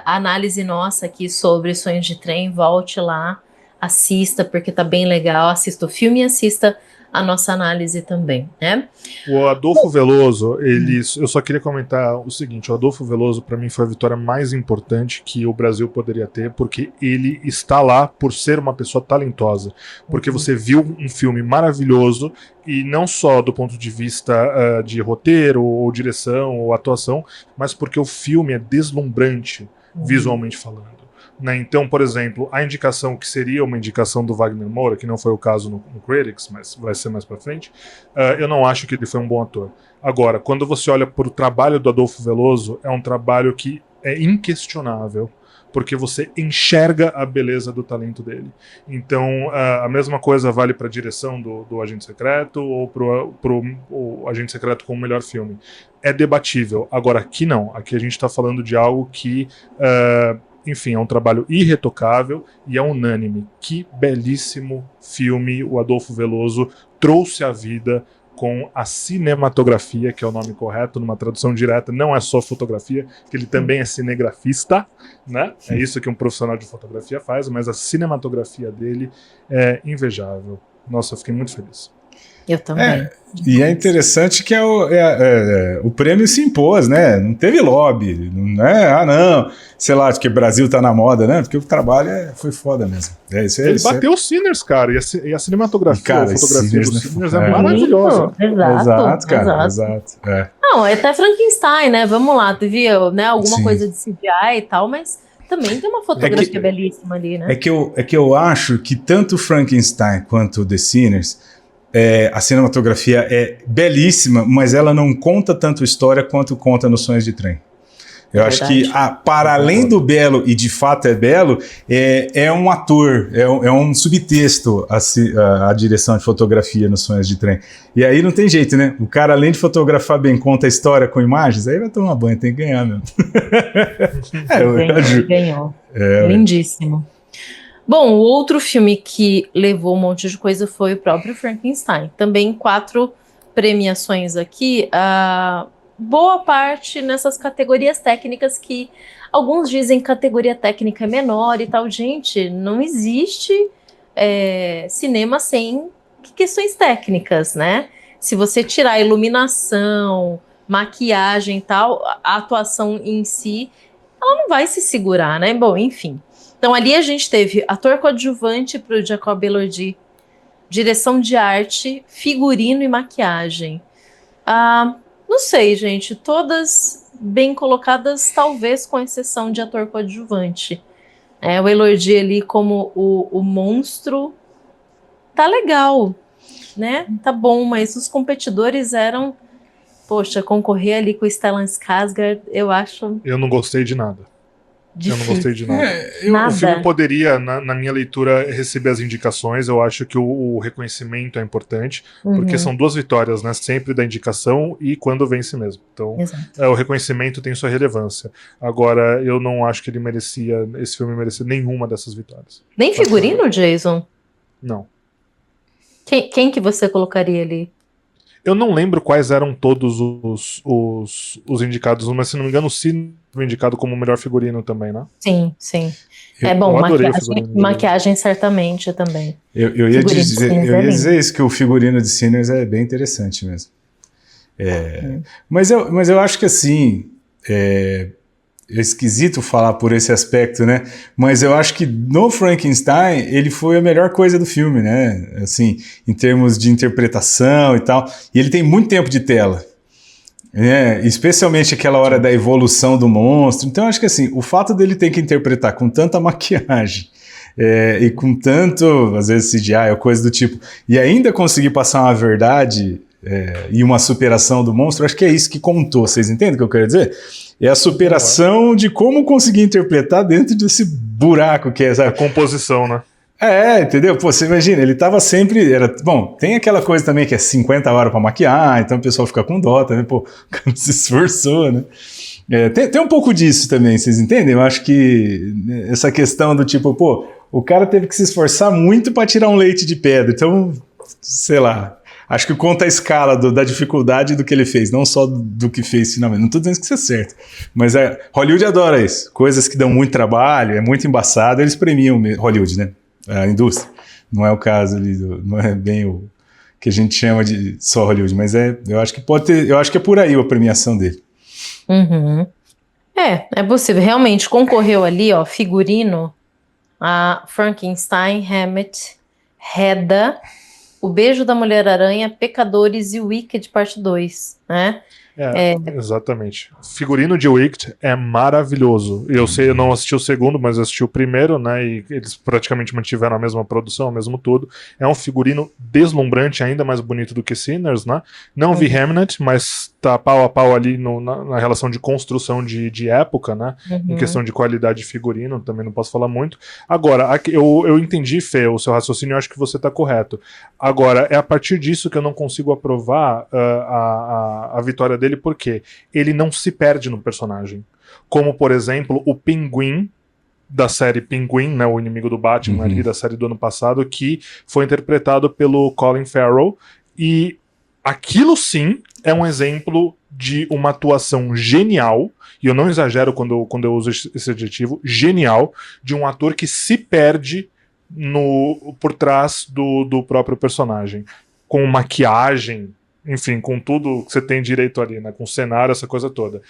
a análise nossa aqui sobre Sonhos de Trem, volte lá, assista, porque tá bem legal, assista o filme e assista a nossa análise também, né? O Adolfo Veloso, eu só queria comentar o seguinte: o Adolfo Veloso, para mim, foi a vitória mais importante que o Brasil poderia ter, porque ele está lá por ser uma pessoa talentosa, porque você viu um filme maravilhoso, e não só do ponto de vista de roteiro, ou direção, ou atuação, mas porque o filme é deslumbrante, visualmente falando. Né? Então, por exemplo, a indicação que seria uma indicação do Wagner Moura, que não foi o caso no Critics, mas vai ser mais pra frente, eu não acho que ele foi um bom ator. Agora, quando você olha para o trabalho do Adolfo Veloso, é um trabalho que é inquestionável porque você enxerga a beleza do talento dele. Então, a mesma coisa vale para a direção do Agente Secreto ou pro o Agente Secreto como melhor filme. É debatível. Agora, aqui não. Aqui a gente está falando de algo que, enfim, é um trabalho irretocável e é unânime. Que belíssimo filme o Adolfo Veloso trouxe à vida com a cinematografia, que é o nome correto, numa tradução direta, não é só fotografia, que ele também é cinegrafista, né? É isso que um profissional de fotografia faz, mas a cinematografia dele é invejável. Nossa, eu fiquei muito feliz. Eu também. E é interessante que o prêmio se impôs, né? Não teve lobby, não é, não, sei lá, que o Brasil tá na moda, né? Porque o trabalho foi foda mesmo. Ele bateu o Sinners, cara, e a cinematografia, cara, a fotografia do Sinners é Exato, maravilhosa. Exato, cara, exato. Não, é até Frankenstein, né? Vamos lá, teve, né, alguma Sim. coisa de CGI e tal, mas também tem uma fotografia belíssima ali, né? É que eu acho que tanto Frankenstein quanto The Sinners, a cinematografia é belíssima, mas ela não conta tanto história quanto conta nos Sonhos de Trem. Eu acho que, para além do belo, e de fato é belo, é um ator, é um subtexto a direção de fotografia nos Sonhos de Trem. E aí não tem jeito, né? O cara, além de fotografar bem, conta a história com imagens, aí vai tomar banho, tem que ganhar mesmo. Ganhou. Lindíssimo. Bom, o outro filme que levou um monte de coisa foi o próprio Frankenstein. Também 4 premiações aqui, boa parte nessas categorias técnicas que alguns dizem categoria técnica é menor e tal. Gente, não existe cinema sem questões técnicas, né? Se você tirar iluminação, maquiagem e tal, a atuação em si, ela não vai se segurar, né? Bom, enfim. Então ali a gente teve ator coadjuvante para o Jacob Elordi, direção de arte, figurino e maquiagem. Não sei, gente, todas bem colocadas, talvez com exceção de ator coadjuvante. O Elordi ali como o monstro, tá legal, né? Tá bom, mas os competidores eram, poxa, concorrer ali com o Stellan Skarsgård, eu acho... Eu não gostei de nada. Difícil. Eu não gostei de nada. Nada. O filme poderia, na minha leitura, receber as indicações. Eu acho que o reconhecimento é importante, porque são 2 vitórias, né? Sempre da indicação e quando vence mesmo. Então, o reconhecimento tem sua relevância. Agora, eu não acho que esse filme merecia nenhuma dessas vitórias. Nem figurino, Jason? Não. Quem que você colocaria ali? Eu não lembro quais eram todos os indicados, mas se não me engano, o Cine foi indicado como o melhor figurino também, né? Sim, sim. Eu adorei o figurino. Maquiagem certamente também. Eu ia dizer isso, que o figurino de Sinners é bem interessante mesmo. Mas eu acho que assim, é esquisito falar por esse aspecto, né? Mas eu acho que no Frankenstein ele foi a melhor coisa do filme, né? Assim, em termos de interpretação e tal. E ele tem muito tempo de tela, né? Especialmente aquela hora da evolução do monstro. Então eu acho que assim, o fato dele ter que interpretar com tanta maquiagem e com tanto, às vezes CGI ou coisa do tipo, e ainda conseguir passar uma verdade e uma superação do monstro, acho que é isso que contou. Vocês entendem o que eu quero dizer? É a superação de como conseguir interpretar dentro desse buraco que é, sabe? A composição, né? Entendeu? Pô, você imagina, ele tava sempre... Bom, tem aquela coisa também que é 50 horas pra maquiar, então o pessoal fica com dó também, pô, o cara se esforçou, né? Tem um pouco disso também, vocês entendem? Eu acho que essa questão do tipo, pô, o cara teve que se esforçar muito pra tirar um leite de pedra, então, sei lá... Acho que conta a escala da dificuldade do que ele fez, não só do que fez finalmente. Não estou dizendo que isso é certo, mas Hollywood adora isso. Coisas que dão muito trabalho, é muito embaçado, eles premiam Hollywood, né? A indústria. Não é o caso ali, não é bem o que a gente chama de só Hollywood, mas eu acho que pode ter, eu acho que é por aí a premiação dele. Uhum. É possível. Realmente concorreu ali, ó, figurino, a Frankenstein, Hammett, Hedda, O Beijo da Mulher-Aranha, Pecadores e Wicked Parte 2, né? Exatamente. Figurino de Wicked é maravilhoso. Eu sei, eu não assisti o segundo, mas eu assisti o primeiro, né? E eles praticamente mantiveram a mesma produção, o mesmo tudo. É um figurino deslumbrante, ainda mais bonito do que Sinners, né? Não vi Hamnet, mas tá pau a pau ali na relação de construção de época, né? Em questão de qualidade de figurino, também não posso falar muito. Agora, eu entendi, Fê, o seu raciocínio, eu acho que você tá correto. Agora, é a partir disso que eu não consigo aprovar a vitória dele, porque ele não se perde no personagem. Como, por exemplo, o Pinguim, da série Pinguim, né, o inimigo do Batman ali da série do ano passado, que foi interpretado pelo Colin Farrell, e aquilo sim é um exemplo de uma atuação genial, e eu não exagero quando eu uso esse adjetivo, genial, de um ator que se perde por trás do próprio personagem, com maquiagem, enfim, com tudo que você tem direito ali, né, com cenário, essa coisa toda.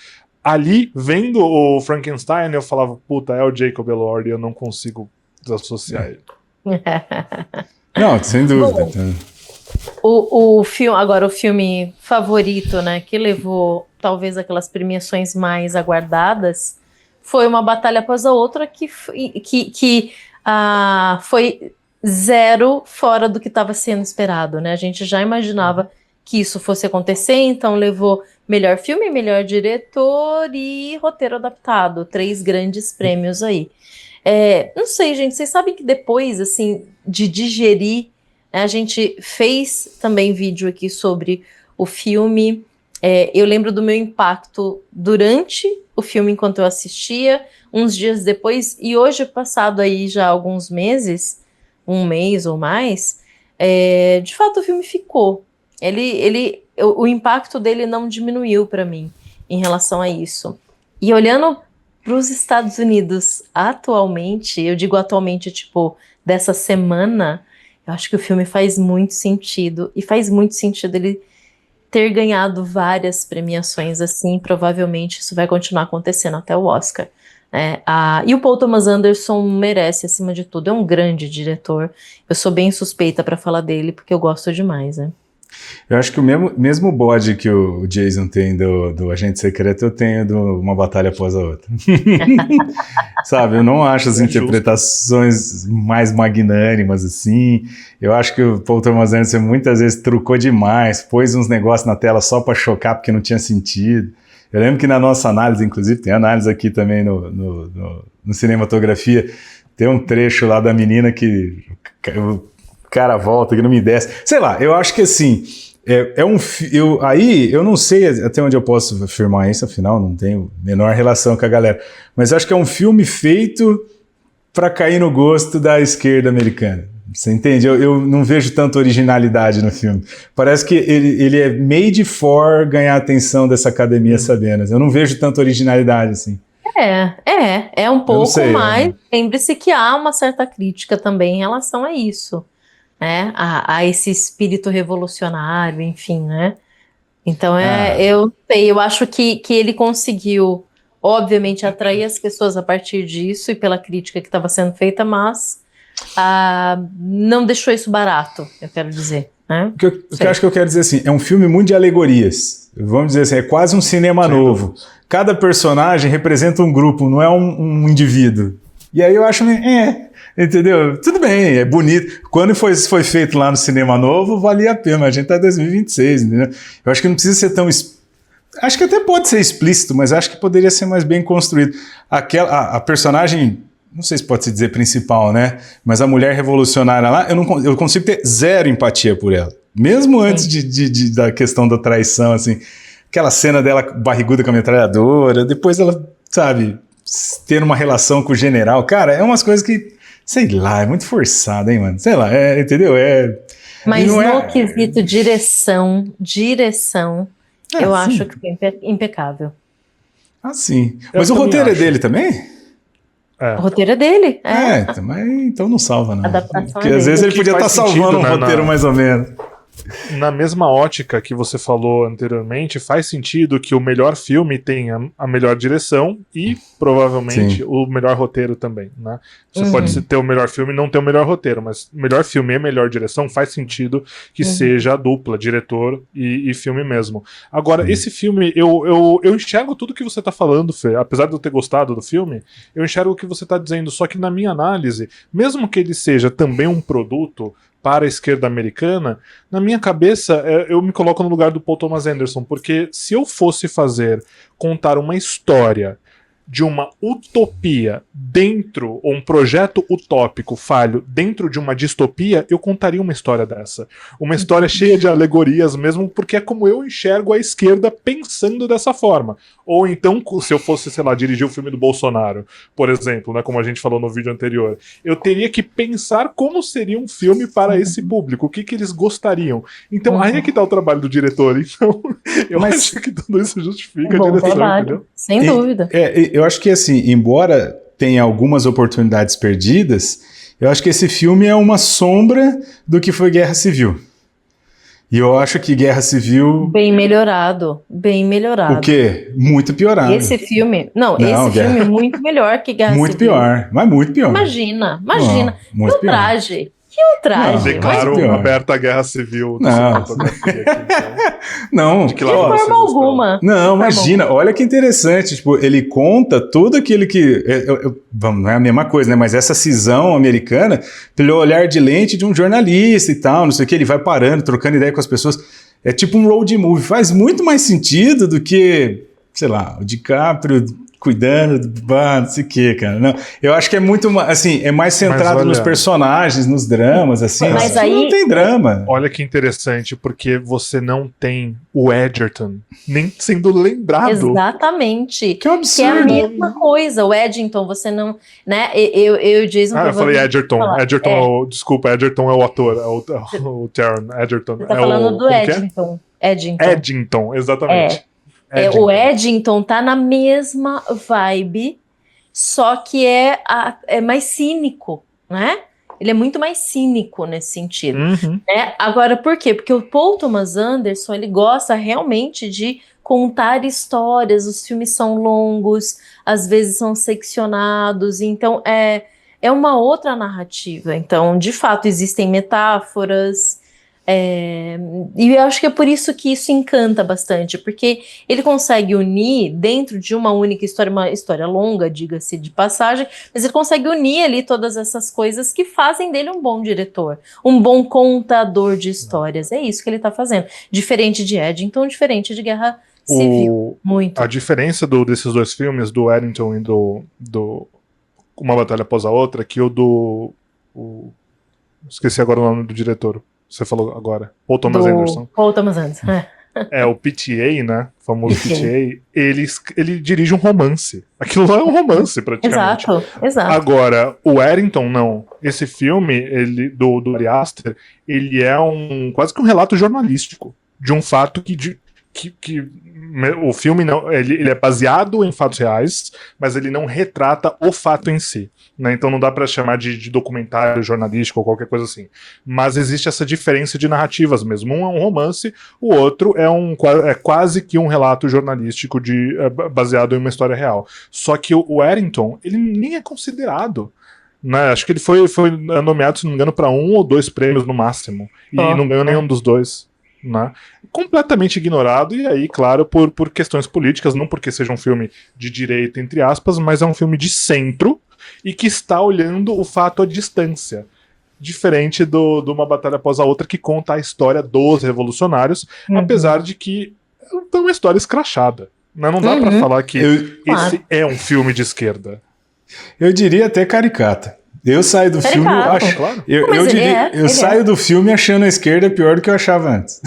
Ali, vendo o Frankenstein, eu falava, puta, é o Jacob Elordi, eu não consigo desassociar ele. Não, sem dúvida. O filme favorito, né, que levou talvez aquelas premiações mais aguardadas, foi Uma Batalha Após a Outra, que foi zero fora do que estava sendo esperado, né? A gente já imaginava que isso fosse acontecer, então levou melhor filme, melhor diretor e roteiro adaptado, 3 grandes prêmios aí. Não sei, gente, vocês sabem que depois, assim, de digerir, né, a gente fez também vídeo aqui sobre o filme. Eu lembro do meu impacto durante o filme, enquanto eu assistia, uns dias depois, e hoje, passado aí já alguns meses, 1 mês ou mais, de fato o filme ficou. O impacto dele não diminuiu para mim em relação a isso. E olhando para os Estados Unidos atualmente, eu digo atualmente, tipo, dessa semana, eu acho que o filme faz muito sentido, e faz muito sentido ele ter ganhado várias premiações assim, provavelmente isso vai continuar acontecendo até o Oscar. E o Paul Thomas Anderson merece, acima de tudo, é um grande diretor. Eu sou bem suspeita para falar dele, porque eu gosto demais, né? Eu acho que o mesmo bode que o Jason tem do Agente Secreto, eu tenho do Uma Batalha Após a Outra. Sabe, eu não acho as interpretações mais magnânimas assim. Eu acho que o Paul Thomas Anderson muitas vezes trucou demais, pôs uns negócios na tela só para chocar porque não tinha sentido. Eu lembro que na nossa análise, inclusive, tem análise aqui também no Cinematografia, tem um trecho lá da menina que o cara volta, que não me desce. Sei lá, eu acho que assim, eu não sei até onde eu posso afirmar isso, afinal, não tenho menor relação com a galera, mas eu acho que é um filme feito para cair no gosto da esquerda americana. Você entende? Eu não vejo tanta originalidade no filme. Parece que ele é made for ganhar a atenção dessa academia sabendo. Eu não vejo tanta originalidade assim. É um pouco mais. Lembre-se que há uma certa crítica também em relação a isso, né? A esse espírito revolucionário, enfim, né? Então eu acho que ele conseguiu, obviamente, atrair as pessoas a partir disso e pela crítica que estava sendo feita, mas não deixou isso barato, eu quero dizer. Né? O que eu acho que eu quero dizer assim, é um filme muito de alegorias. Vamos dizer assim, é quase um cinema novo. Cada personagem representa um grupo, não é um indivíduo. E aí eu acho, entendeu? Tudo bem, é bonito. Quando foi feito lá no Cinema Novo, valia a pena. A gente tá em 2026, entendeu? Eu acho que não precisa ser tão... Acho que até pode ser explícito, mas acho que poderia ser mais bem construído. A personagem... Não sei se pode se dizer principal, né? Mas a mulher revolucionária lá, eu consigo ter zero empatia por ela. Mesmo antes da questão da traição, assim. Aquela cena dela barriguda com a metralhadora, depois ela, sabe, ter uma relação com o general. Cara, é umas coisas que, sei lá, é muito forçado, hein, mano? Sei lá, entendeu? Mas no quesito direção, eu acho que foi impecável. Ah, sim. Mas o roteiro é dele também? O roteiro é dele. Mas então não salva, não. Adaptação Porque às vezes ele podia estar salvando um roteiro mais ou menos. na mesma ótica que você falou anteriormente, faz sentido que o melhor filme tenha a melhor direção e, provavelmente, Sim. o melhor roteiro também, né? Você pode ter o melhor filme e não ter o melhor roteiro, mas melhor filme e melhor direção faz sentido que seja a dupla, diretor e filme mesmo. Agora, esse filme, eu enxergo tudo que você tá falando, Fê. Apesar de eu ter gostado do filme, eu enxergo o que você tá dizendo, só que na minha análise, mesmo que ele seja também um produto para a esquerda americana, na minha cabeça eu me coloco no lugar do Paul Thomas Anderson, porque se eu fosse contar uma história de uma utopia dentro, ou um projeto utópico falho dentro de uma distopia, eu contaria uma história dessa. Uma história cheia de alegorias mesmo, porque é como eu enxergo a esquerda pensando dessa forma. Ou então, se eu fosse, sei lá, dirigir o filme do Bolsonaro, por exemplo, né, como a gente falou no vídeo anterior, eu teria que pensar como seria um filme para esse público, o que eles gostariam. Então, aí é que tá o trabalho do diretor. Então, eu acho que tudo isso justifica a direção, entendeu? Sem dúvida. Eu acho que, assim, embora tenha algumas oportunidades perdidas, eu acho que esse filme é uma sombra do que foi Guerra Civil. E eu acho que Guerra Civil... Bem melhorado, bem melhorado. O quê? Muito piorado. Esse filme... Não, Não, esse filme é muito melhor que Guerra muito Civil. pior, mas muito pior. Imagina. Não, Que muito um pior. traje. Que um traje. Declaro pior. aberta a guerra civil Não. cinematografia aqui, então. Não, De que De lado vocês forma estão? alguma. não, imagina, olha que interessante, tipo, ele conta tudo aquilo que, vamos, não é a mesma coisa, né, mas essa cisão americana, pelo olhar de lente de um jornalista e tal, não sei o que, ele vai parando, trocando ideia com as pessoas, é tipo um road movie, faz muito mais sentido do que, sei lá, o DiCaprio cuidando, não sei o que, cara, não, eu acho que é muito, assim, é mais centrado olha, nos personagens, nos dramas, assim, Mas esse aí- filme não tem drama. Olha que interessante, porque você não tem o Edgerton nem sendo lembrado. Exatamente. Que é um Que é a absurdo. mesma coisa. O Eddington, você não... Né? Eu e o Jason... Eu falei provavelmente Edgerton. falar. Edgerton desculpa, Edgerton é o ator, o Taron Edgerton. Você tá falando do como que é? Eddington. Eddington. Eddington, exatamente. O Eddington tá na mesma vibe, só que é mais cínico, né? Ele é muito mais cínico nesse sentido. Uhum. Né? Agora, por quê? Porque o Paul Thomas Anderson, ele gosta realmente de contar histórias, os filmes são longos, às vezes são seccionados, então é uma outra narrativa. Então, de fato, existem metáforas, e eu acho que é por isso que isso encanta bastante, porque ele consegue unir dentro de uma única história, uma história longa, diga-se de passagem, mas ele consegue unir ali todas essas coisas que fazem dele um bom diretor, um bom contador de histórias. É isso que ele está fazendo. Diferente de Eddington, diferente de Guerra Civil. Muito. A diferença desses dois filmes, do Eddington e do Uma Batalha Após a Outra, que esqueci agora o nome do diretor. Você falou agora. Paul Thomas Anderson. Paul Thomas Anderson. O PTA, né? O famoso PTA. PTA. Ele dirige um romance. Aquilo lá é um romance, praticamente. Exato. Agora, o Eddington, não. Esse filme, do Ari Aster, ele é quase que um relato jornalístico de um fato que o filme não, ele é baseado em fatos reais, mas ele não retrata o fato em si, né? Então não dá pra chamar de documentário jornalístico ou qualquer coisa assim. Mas existe essa diferença de narrativas mesmo. Um é um romance, o outro é quase que um relato jornalístico baseado em uma história real. Só que o Eddington, ele nem é considerado. Né? Acho que ele foi nomeado, se não me engano, para 1 ou 2 prêmios no máximo. E não ganhou nenhum dos dois. Né? Completamente ignorado, e aí, claro, por questões políticas, não porque seja um filme de direita, entre aspas, mas é um filme de centro e que está olhando o fato à distância. Diferente do Uma Batalha Após a Outra, que conta a história dos revolucionários, apesar de que é uma história escrachada. Né? Não dá pra falar que esse é um filme de esquerda. Eu diria até caricata. Eu saio do filme, claro. eu saio do filme achando a esquerda pior do que eu achava antes.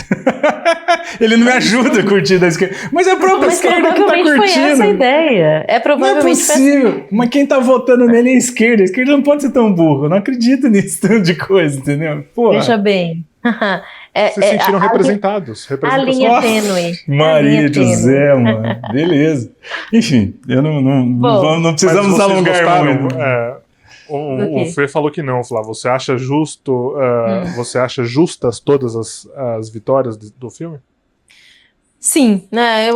Ele não me ajuda a curtir da esquerda. Mas é a própria esquerda que tá curtindo. Foi essa a ideia. Provavelmente não é possível. Mas quem tá votando nele é a esquerda. A esquerda não pode ser tão burro. Eu não acredito nisso tanto de coisa, entendeu? Porra. Veja bem. Se sentiram representados. A linha tênue. Maria José, mano. Beleza. Enfim, eu não precisamos nos alongar muito. O Fê falou que não, Flávio. Você acha justo, você acha justas todas as vitórias do filme? Sim, né?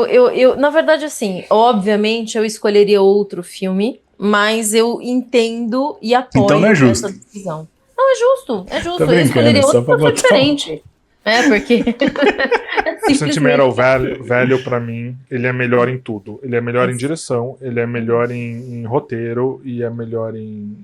Na verdade, assim, obviamente eu escolheria outro filme, mas eu entendo e Então não é apoio justo. essa decisão. Não, é justo. Tô Eu brincando, escolheria só outro pra porque foi botar diferente. Porque O Sentimental simplesmente. velho, pra mim, ele é melhor em tudo. Ele é melhor em direção, ele é melhor em roteiro e é melhor em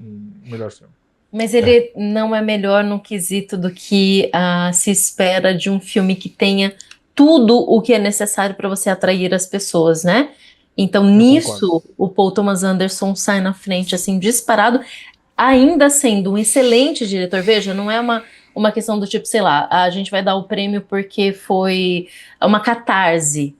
melhor filme. Mas ele não é melhor no quesito do que se espera de um filme que tenha tudo o que é necessário para você atrair as pessoas, né? Então, nisso, o Paul Thomas Anderson sai na frente, assim, disparado, ainda sendo um excelente diretor. Veja, não é uma questão do tipo, sei lá, a gente vai dar o prêmio porque foi uma catarse.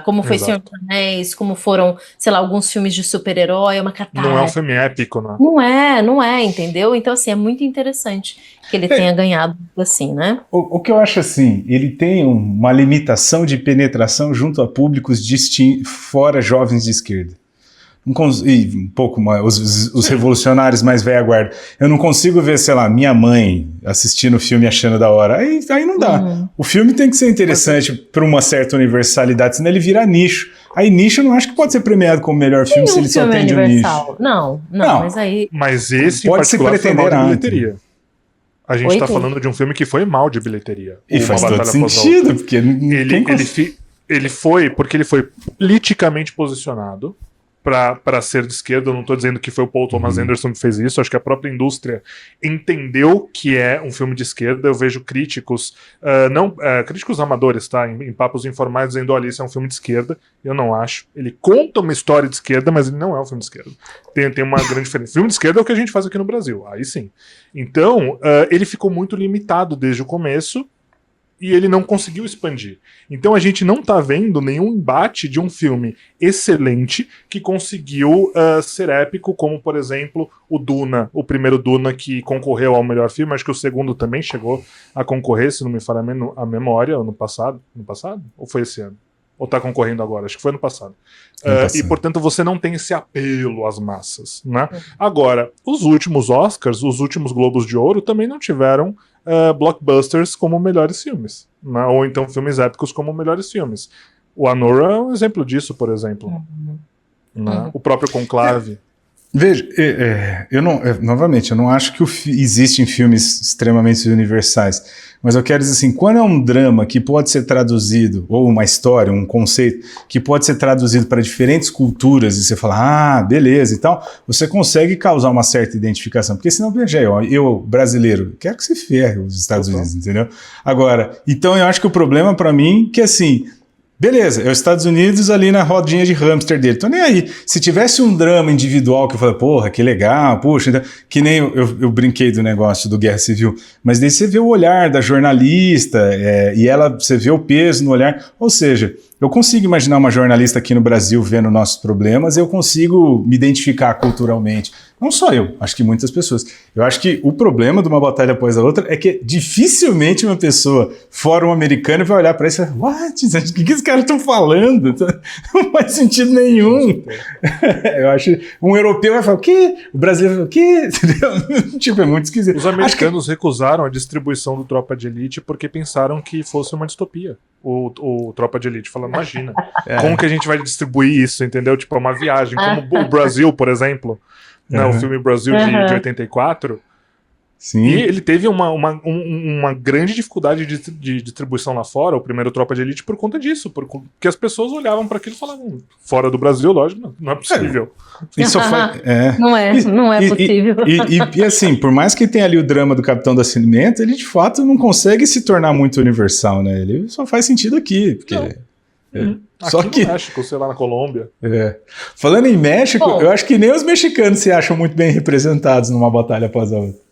Como foi Senhor Exato. dos Anéis, como foram, sei lá, alguns filmes de super-herói, é uma Não é um catarse. filme épico, né? Não é, entendeu? Então, assim, é muito interessante que ele tenha ganhado assim, né? O que eu acho assim, ele tem uma limitação de penetração junto a públicos fora jovens de esquerda. E um pouco mais, os revolucionários mais velha guarda. Eu não consigo ver, sei lá, minha mãe assistindo o filme achando da hora. Aí não dá. O filme tem que ser interessante para uma certa universalidade, senão ele vira nicho. Aí nicho eu não acho que pode ser premiado como melhor filme se ele só atende o nicho. Não, mas aí... Mas esse pode em particular foi mal de bilheteria. A gente Oi, tá Pedro? falando de um filme que foi mal de bilheteria. E faz todo sentido, porque ele foi porque ele foi politicamente posicionado para ser de esquerda. Eu não tô dizendo que foi o Paul Thomas Anderson que fez isso. Acho que a própria indústria entendeu que é um filme de esquerda. Eu vejo críticos, críticos amadores, tá? Em papos informais dizendo, olha, isso é um filme de esquerda. Eu não acho. Ele conta uma história de esquerda, mas ele não é um filme de esquerda. Tem uma grande diferença. Filme de esquerda é o que a gente faz aqui no Brasil. Aí sim. Então, ele ficou muito limitado desde o começo. E ele não conseguiu expandir. Então a gente não tá vendo nenhum embate de um filme excelente que conseguiu ser épico, como, por exemplo, o Duna, o primeiro Duna que concorreu ao melhor filme. Acho que o segundo também chegou a concorrer, se não me falha a memória, ano passado. Ano passado? Ou foi esse ano? Ou tá concorrendo agora? Acho que foi ano passado. E, portanto, você não tem esse apelo às massas, né? Agora, os últimos Oscars, os últimos Globos de Ouro também não tiveram blockbusters como melhores filmes, né? Ou então filmes épicos como melhores filmes. O Anora é um exemplo disso, por exemplo. Né? O próprio Conclave. Veja, novamente, eu não acho que existem filmes extremamente universais, mas eu quero dizer assim, quando é um drama que pode ser traduzido, ou uma história, um conceito, que pode ser traduzido para diferentes culturas, e você fala, beleza e tal, você consegue causar uma certa identificação, porque senão, veja aí, eu, brasileiro, quero que se ferre os Estados Unidos, entendeu? Agora, então eu acho que o problema para mim, que assim, beleza, é os Estados Unidos ali na rodinha de hamster dele. Tô nem aí. Se tivesse um drama individual que eu falei, porra, que legal, puxa, então, que nem eu brinquei do negócio do Guerra Civil, mas daí você vê o olhar da jornalista e você vê o peso no olhar. Ou seja, eu consigo imaginar uma jornalista aqui no Brasil vendo nossos problemas, eu consigo me identificar culturalmente. Não só eu, acho que muitas pessoas. Eu acho que o problema de uma batalha após a outra é que dificilmente uma pessoa fora um americano vai olhar para isso e falar, what? O que esses caras estão falando? Não faz sentido nenhum. Eu acho que um europeu vai falar, o quê? O brasileiro vai falar, o quê? Tipo, é muito esquisito. Os americanos recusaram a distribuição do Tropa de Elite porque pensaram que fosse uma distopia. O Tropa de Elite falando, imagina, como que a gente vai distribuir isso, entendeu? Tipo, é uma viagem, como o Brasil, por exemplo, né, o filme Brasil de 84. Sim. E ele teve uma grande dificuldade de distribuição lá fora, o primeiro Tropa de Elite, por conta disso, porque as pessoas olhavam para aquilo e falavam, fora do Brasil, lógico, não é possível. Não é possível. E assim, por mais que tenha ali o drama do Capitão do Nascimento, ele de fato não consegue se tornar muito universal, né? Ele só faz sentido aqui, porque... Só aqui que no México, sei lá, na Colômbia. Falando em México, eu acho que nem os mexicanos se acham muito bem representados numa batalha após a outra.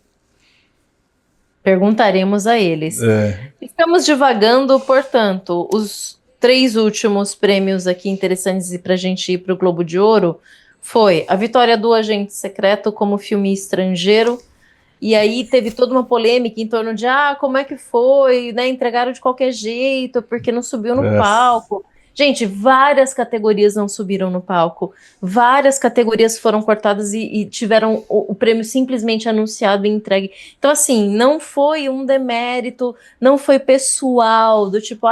Perguntaremos a eles. Estamos divagando, portanto, os 3 últimos prêmios aqui interessantes para a gente ir para o Globo de Ouro foi a vitória do Agente Secreto como filme estrangeiro, e aí teve toda uma polêmica em torno de como é que foi, né? Entregaram de qualquer jeito, porque não subiu no palco. Gente, várias categorias não subiram no palco, várias categorias foram cortadas e tiveram o prêmio simplesmente anunciado e entregue. Então, assim, não foi um demérito, não foi pessoal, do tipo,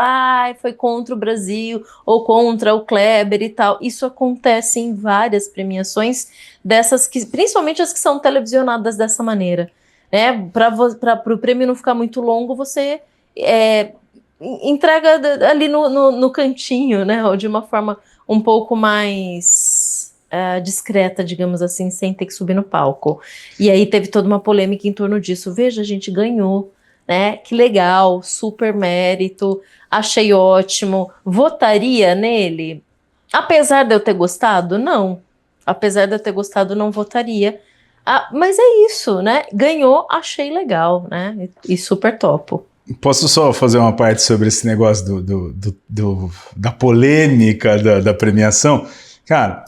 foi contra o Brasil ou contra o Kleber e tal. Isso acontece em várias premiações dessas, principalmente as que são televisionadas dessa maneira, né? Para o prêmio não ficar muito longo, você entrega ali no cantinho, né? Ou de uma forma um pouco mais discreta, digamos assim, sem ter que subir no palco. E aí teve toda uma polêmica em torno disso. Veja, a gente ganhou, né? Que legal, super mérito, achei ótimo. Votaria nele? Apesar de eu ter gostado, não. Apesar de eu ter gostado, não votaria. Mas é isso, né? Ganhou, achei legal, né? E super topo. Posso só fazer uma parte sobre esse negócio da polêmica da premiação? Cara,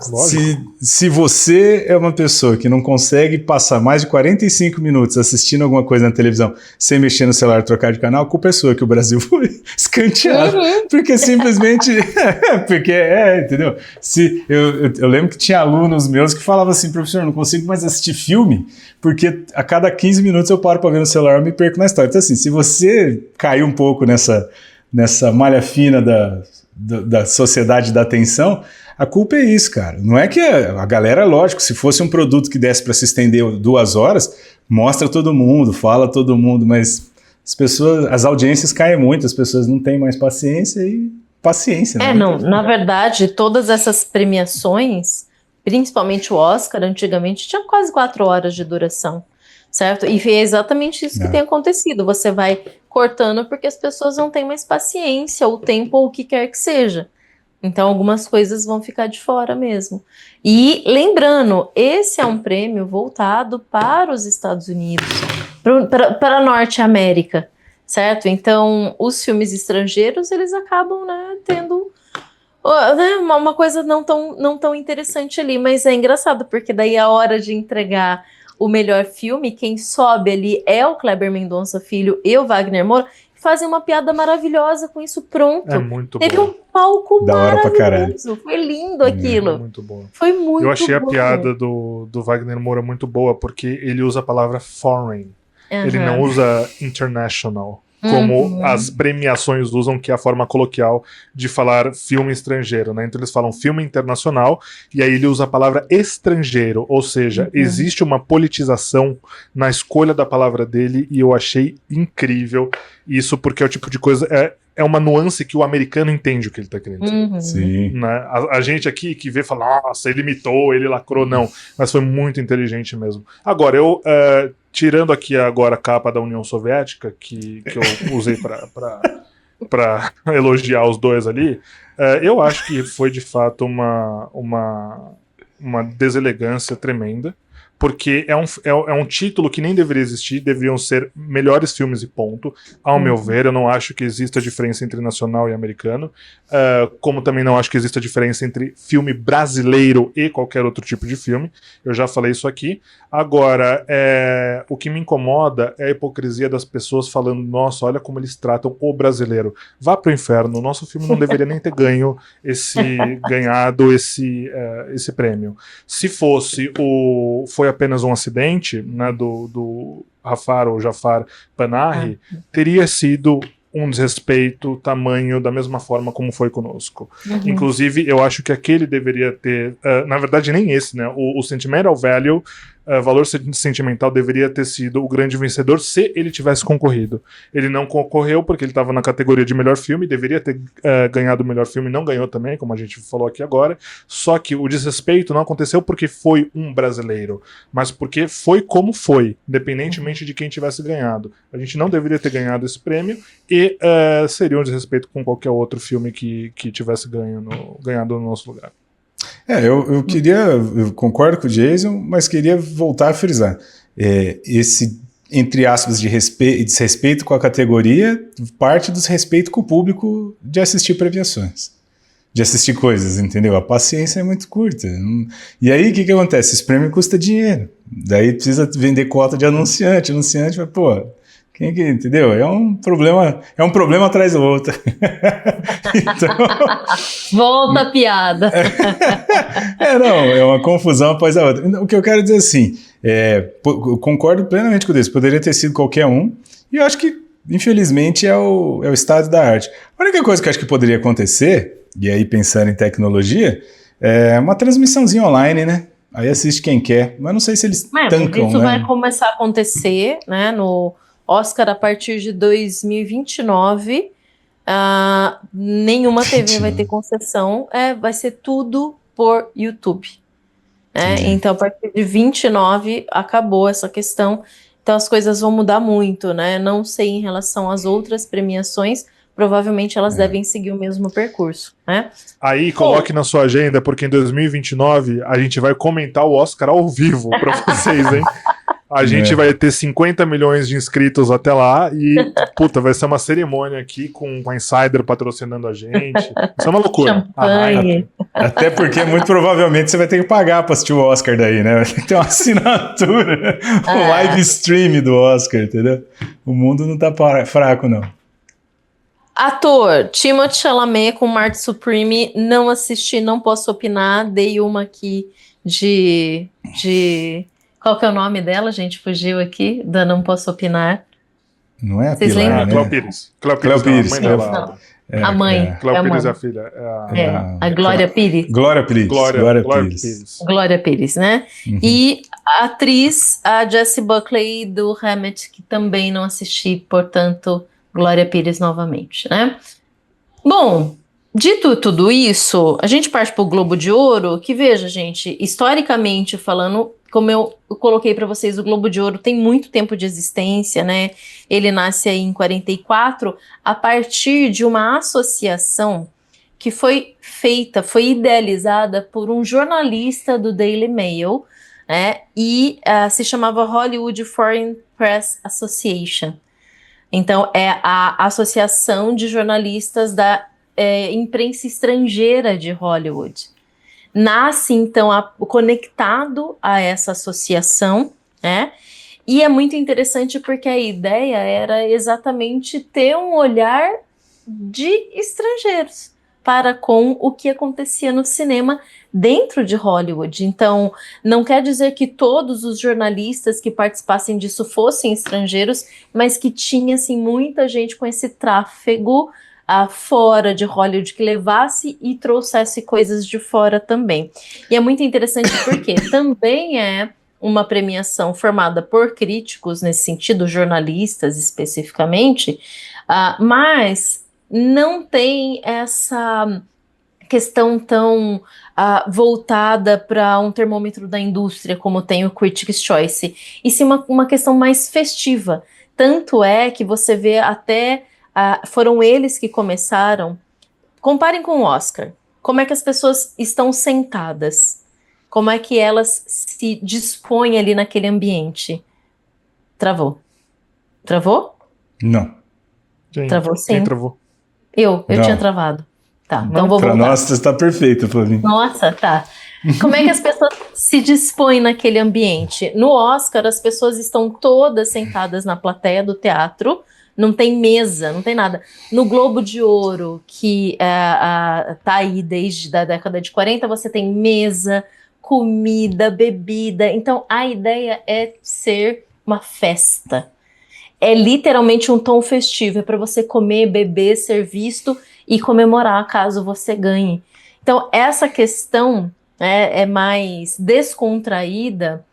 se você é uma pessoa que não consegue passar mais de 45 minutos assistindo alguma coisa na televisão sem mexer no celular e trocar de canal, a culpa é sua que o Brasil foi escanteado. Porque simplesmente... entendeu? Eu lembro que tinha alunos meus que falavam assim, professor, eu não consigo mais assistir filme porque a cada 15 minutos eu paro para ver no celular e me perco na história. Então assim, se você cair um pouco nessa malha fina da sociedade da atenção... A culpa é isso, cara. Não é que a galera, lógico, se fosse um produto que desse para se estender 2 horas, mostra todo mundo, fala todo mundo, mas as audiências caem muito, as pessoas não têm mais paciência e paciência. Né? Na verdade, todas essas premiações, principalmente o Oscar, antigamente tinha quase 4 horas de duração, certo? E é exatamente isso que tem acontecido. Você vai cortando porque as pessoas não têm mais paciência, ou tempo, ou o que quer que seja. Então, algumas coisas vão ficar de fora mesmo. E, lembrando, esse é um prêmio voltado para os Estados Unidos, para a Norte América, certo? Então, os filmes estrangeiros, eles acabam, né, tendo uma coisa não tão interessante ali. Mas é engraçado, porque daí a hora de entregar o melhor filme, quem sobe ali é o Kleber Mendonça Filho e o Wagner Moura, fazem uma piada maravilhosa com isso, pronto. É muito Teve bom. Um palco da hora pra caralho. Foi lindo aquilo. É muito bom. Foi muito bom. Eu achei a piada do Wagner Moura muito boa, porque ele usa a palavra foreign. Ele não usa international, como as premiações usam, que é a forma coloquial de falar filme estrangeiro, né? Então eles falam filme internacional, e aí ele usa a palavra estrangeiro, ou seja, existe uma politização na escolha da palavra dele, e eu achei incrível isso, porque é o tipo de coisa... É uma nuance que o americano entende o que ele tá querendo dizer. Sim. Né? A gente aqui que vê fala, nossa, ele imitou, ele lacrou, não. Mas foi muito inteligente mesmo. Agora, eu tirando aqui agora a capa da União Soviética, que eu usei para elogiar os dois ali, eu acho que foi de fato uma deselegância tremenda. Porque é um título que nem deveria existir, deveriam ser melhores filmes e ponto. Ao meu ver, eu não acho que exista diferença entre nacional e americano, como também não acho que exista diferença entre filme brasileiro e qualquer outro tipo de filme. Eu já falei isso aqui. Agora, o que me incomoda é a hipocrisia das pessoas falando, nossa, olha como eles tratam o brasileiro. Vá pro inferno, o nosso filme não deveria nem ter ganhado esse prêmio. Se fosse foi apenas um acidente, né, do Jafar Panahi, teria sido um desrespeito tamanho da mesma forma como foi conosco. Inclusive, eu acho que aquele deveria ter... na verdade, nem esse, né? O Sentimental Value, valor sentimental, deveria ter sido o grande vencedor se ele tivesse concorrido. Ele não concorreu porque ele estava na categoria de melhor filme, deveria ter ganhado o melhor filme, não ganhou também, como a gente falou aqui agora. Só que o desrespeito não aconteceu porque foi um brasileiro, mas porque foi como foi, independentemente de quem tivesse ganhado. A gente não deveria ter ganhado esse prêmio e seria um desrespeito com qualquer outro filme que tivesse ganhado no nosso lugar. Eu concordo com o Jason, mas queria voltar a frisar. Esse, entre aspas, de desrespeito com a categoria, parte do desrespeito com o público de assistir premiações, de assistir coisas, entendeu? A paciência é muito curta. E aí, o que acontece? Esse prêmio custa dinheiro. Daí precisa vender cota de anunciante. Anunciante vai, Quem que, entendeu? É um problema atrás do outro. Então, Volta a piada. não, é uma confusão após a outra. O que eu quero dizer assim, eu concordo plenamente com isso, poderia ter sido qualquer um, e eu acho que, infelizmente, é o estado da arte. A única coisa que eu acho que poderia acontecer, e aí pensando em tecnologia, é uma transmissãozinha online, né? Aí assiste quem quer, mas não sei se eles tancam, isso né? vai começar a acontecer, né, no Oscar a partir de 2029. Nenhuma TV vai ter concessão, vai ser tudo por YouTube. Então, a partir de 29 acabou essa questão. Então, as coisas vão mudar muito, né? Não sei em relação às outras premiações, provavelmente elas devem seguir o mesmo percurso, né? Aí, coloque na sua agenda, porque em 2029 a gente vai comentar o Oscar ao vivo pra vocês, hein? A gente vai ter 50 milhões de inscritos até lá e, puta, vai ser uma cerimônia aqui com a Insider patrocinando a gente. Isso é uma loucura. Até porque, muito provavelmente, você vai ter que pagar pra assistir o Oscar daí, né? Vai ter que ter uma assinatura, um live stream do Oscar, entendeu? O mundo não tá fraco, não. Ator, Timothée Chalamet com Marty Supreme, não assisti, não posso opinar, dei uma aqui de... Qual que é o nome dela, gente? Fugiu aqui, da Não Posso Opinar. Não é a Vocês Pilar, lembram? né? Cléo Pires. A mãe. Cléo Pires é a filha. A Glória Pires. Glória Pires. Glória Pires, né? Uhum. E a atriz, a Jessie Buckley do Hammett, que também não assisti, portanto, Glória Pires novamente, né? Bom, dito tudo isso, a gente parte para o Globo de Ouro, que veja, gente, historicamente falando, como eu coloquei para vocês, o Globo de Ouro tem muito tempo de existência, né? Ele nasce aí em 44, a partir de uma associação que foi feita, foi idealizada por um jornalista do Daily Mail, né? E se chamava Hollywood Foreign Press Association. Então, é a Associação de Jornalistas da Imprensa Estrangeira de Hollywood. Nasce, então, conectado a essa associação, né? E é muito interessante porque a ideia era exatamente ter um olhar de estrangeiros para com o que acontecia no cinema dentro de Hollywood. Então, não quer dizer que todos os jornalistas que participassem disso fossem estrangeiros, mas que tinha, assim, muita gente com esse tráfego fora de Hollywood que levasse e trouxesse coisas de fora também. E é muito interessante porque também é uma premiação formada por críticos, nesse sentido, jornalistas especificamente, mas não tem essa questão tão voltada para um termômetro da indústria como tem o Critics' Choice, e sim uma questão mais festiva. Tanto é que você vê até foram eles que começaram. Comparem com o Oscar. Como é que as pessoas estão sentadas? Como é que elas se dispõem ali naquele ambiente? Travou? Travou? Não. Travou sim. Quem travou? Eu tinha travado. Tá, então vou voltar. Pra nós está perfeito, Flavinho. Nossa, tá. Como é que as pessoas se dispõem naquele ambiente? No Oscar, as pessoas estão todas sentadas na plateia do teatro, não tem mesa, não tem nada. No Globo de Ouro, que tá aí desde a década de 40, você tem mesa, comida, bebida. Então, a ideia é ser uma festa. É literalmente um tom festivo, é para você comer, beber, ser visto e comemorar caso você ganhe. Então, essa questão é mais descontraída,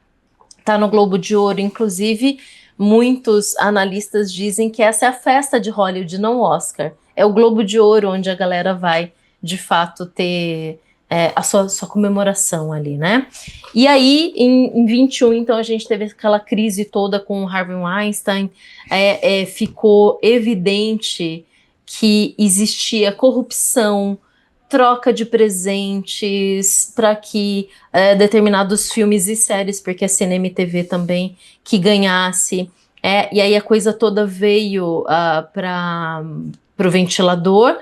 tá no Globo de Ouro, inclusive. Muitos analistas dizem que essa é a festa de Hollywood, não o Oscar. É o Globo de Ouro onde a galera vai, de fato, ter a sua comemoração ali, né? E aí, em 21, então, a gente teve aquela crise toda com o Harvey Weinstein, ficou evidente que existia corrupção, troca de presentes para que determinados filmes e séries, porque é cinema e TV também, que ganhasse. E aí a coisa toda veio para o ventilador.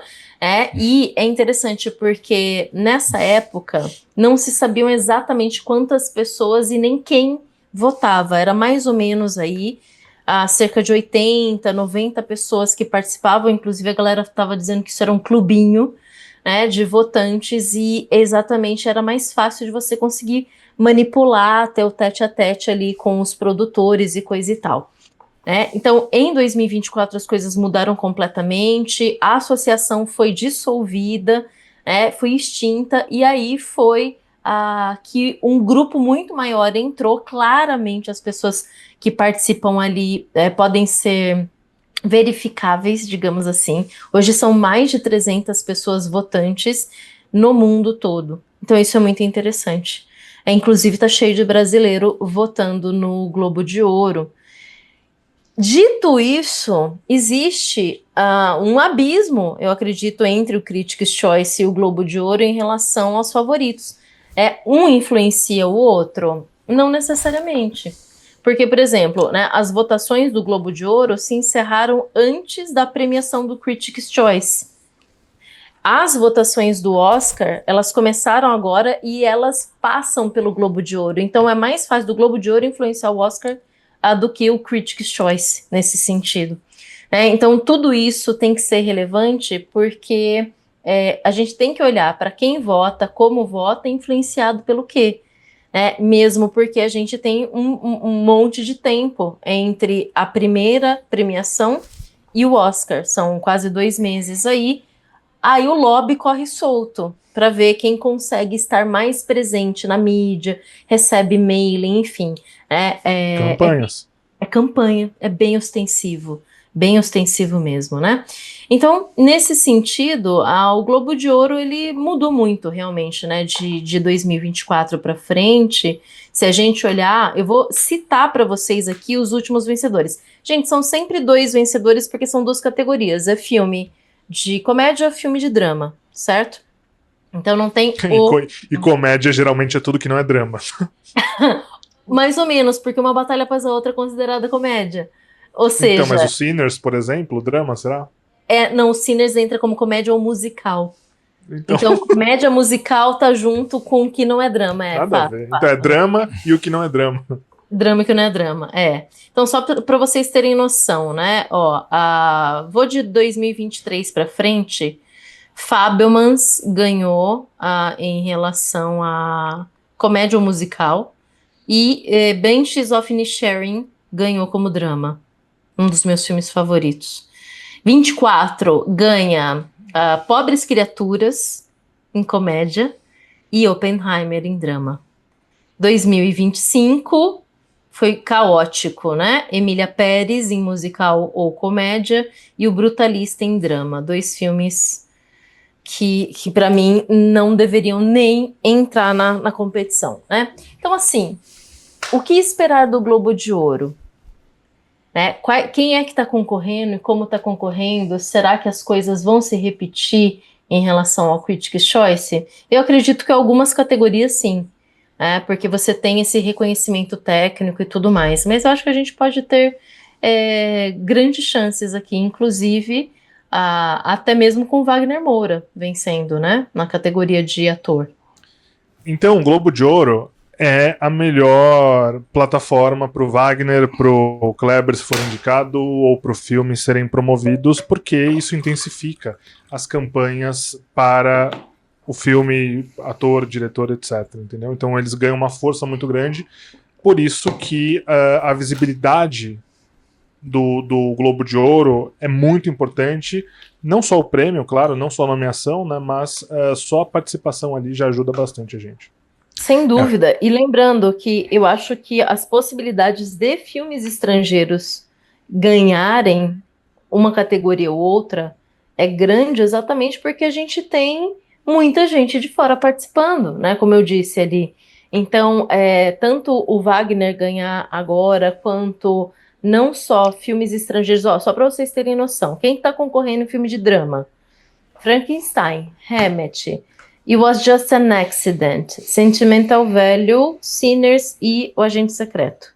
E é interessante porque nessa época não se sabiam exatamente quantas pessoas e nem quem votava. Era mais ou menos aí cerca de 80, 90 pessoas que participavam, inclusive a galera estava dizendo que isso era um clubinho, né, de votantes, e exatamente era mais fácil de você conseguir manipular até o tete-a-tete ali com os produtores e coisa e tal. Né? Então, em 2024 as coisas mudaram completamente, a associação foi dissolvida, né, foi extinta, e aí foi que um grupo muito maior entrou. Claramente as pessoas que participam ali podem ser verificáveis, digamos assim. Hoje são mais de 300 pessoas votantes no mundo todo. Então isso é muito interessante. Inclusive tá cheio de brasileiro votando no Globo de Ouro. Dito isso, existe um abismo, eu acredito, entre o Critics' Choice e o Globo de Ouro em relação aos favoritos. Um influencia o outro? Não necessariamente. Porque, por exemplo, né, as votações do Globo de Ouro se encerraram antes da premiação do Critics' Choice. As votações do Oscar, elas começaram agora e elas passam pelo Globo de Ouro. Então é mais fácil do Globo de Ouro influenciar o Oscar do que o Critics' Choice, nesse sentido. Então tudo isso tem que ser relevante porque a gente tem que olhar para quem vota, como vota, influenciado pelo quê. Mesmo porque a gente tem um monte de tempo entre a primeira premiação e o Oscar. São quase 2 meses aí. Aí o lobby corre solto para ver quem consegue estar mais presente na mídia, recebe e-mail, enfim. Campanhas. É campanha, é bem ostensivo mesmo, né? Então, nesse sentido, o Globo de Ouro, ele mudou muito, realmente, né, de 2024 para frente. Se a gente olhar, eu vou citar para vocês aqui os últimos vencedores. Gente, são sempre 2 vencedores, porque são 2 categorias, filme de comédia, filme de drama, certo? Então não tem E comédia geralmente é tudo que não é drama. Mais ou menos, porque Uma Batalha Após a Outra é considerada comédia. Ou seja... Então, mas o Sinners, por exemplo, drama, será? Não, o Sinners entra como comédia ou musical. Então comédia musical tá junto com o que não é drama. Nada a ver. Então é drama e o que não é drama. Drama e o que não é drama, Então só para vocês terem noção, né? Vou de 2023 para frente. Fabelmans ganhou em relação a comédia ou musical. E Banshees of Inisherin ganhou como drama. Um dos meus filmes favoritos. 24 ganha Pobres Criaturas em comédia e Oppenheimer em drama. 2025 foi caótico, né? Emília Pérez em musical ou comédia e O Brutalista em drama. 2 filmes que para mim não deveriam nem entrar na competição, né? Então, assim, o que esperar do Globo de Ouro? Quem é que está concorrendo e como está concorrendo? Será que as coisas vão se repetir em relação ao Critics' Choice? Eu acredito que algumas categorias sim, porque você tem esse reconhecimento técnico e tudo mais. Mas eu acho que a gente pode ter grandes chances aqui, inclusive até mesmo com Wagner Moura vencendo, né, na categoria de ator. Então, o Globo de Ouro é a melhor plataforma para o Wagner, para o Kleber, se for indicado, ou para o filme serem promovidos, porque isso intensifica as campanhas para o filme, ator, diretor, etc. Entendeu? Então eles ganham uma força muito grande, por isso que a visibilidade do Globo de Ouro é muito importante, não só o prêmio, claro, não só a nomeação, né, mas só a participação ali já ajuda bastante a gente. Sem dúvida. E lembrando que eu acho que as possibilidades de filmes estrangeiros ganharem uma categoria ou outra é grande exatamente porque a gente tem muita gente de fora participando, né? Como eu disse ali. Então, tanto o Wagner ganhar agora, quanto não só filmes estrangeiros, só para vocês terem noção, quem está concorrendo em filme de drama? Frankenstein, Hammett, It Was Just an Accident, Sentimental Value, Sinners e O Agente Secreto.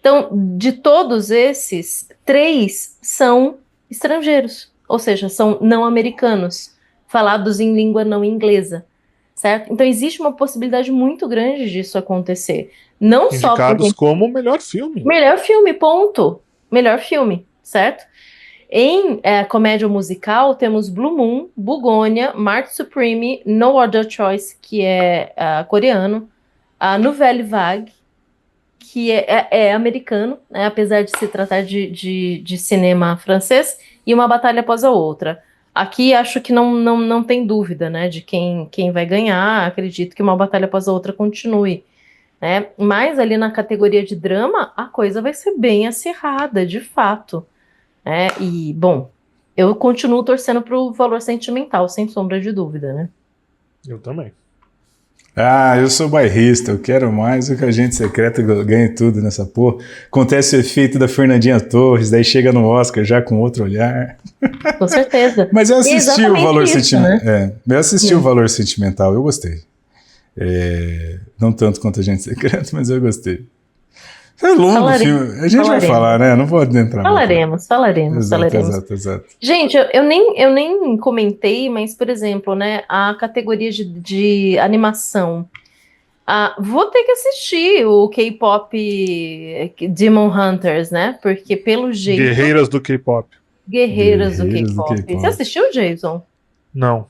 Então, de todos esses, 3 são estrangeiros, ou seja, são não americanos, falados em língua não inglesa, certo? Então, existe uma possibilidade muito grande disso acontecer. Não só indicados como o melhor filme. Melhor filme, ponto. melhor filme, certo? Em comédia musical, temos Blue Moon, Bugônia, March Supreme, No Other Choice, que é coreano, a Nouvelle Vague, que é americano, né, apesar de se tratar de cinema francês, e Uma Batalha Após a Outra. Aqui acho que não tem dúvida, né, de quem vai ganhar. Acredito que Uma Batalha Após a Outra continue, né? Mas ali na categoria de drama, a coisa vai ser bem acirrada, de fato. E, bom, eu continuo torcendo pro Valor Sentimental, sem sombra de dúvida, né? Eu também. Eu sou bairrista, eu quero mais que Agente Secreto ganhe tudo nessa porra. Acontece o efeito da Fernandinha Torres, daí chega no Oscar já com outro olhar. Com certeza. Mas eu assisti o Valor Sentimental. Né? Eu assisti o Valor Sentimental, eu gostei. Não tanto quanto Agente Secreto, mas eu gostei. É longo o filme. A gente vai falar, né? Não vou adentrar. Falaremos. Gente, eu nem comentei, mas, por exemplo, né, a categoria de animação. Vou ter que assistir o K-pop Demon Hunters, né? Porque pelo jeito... Guerreiras do K-pop. Guerreiras do K-pop. Você assistiu, Jason? Não.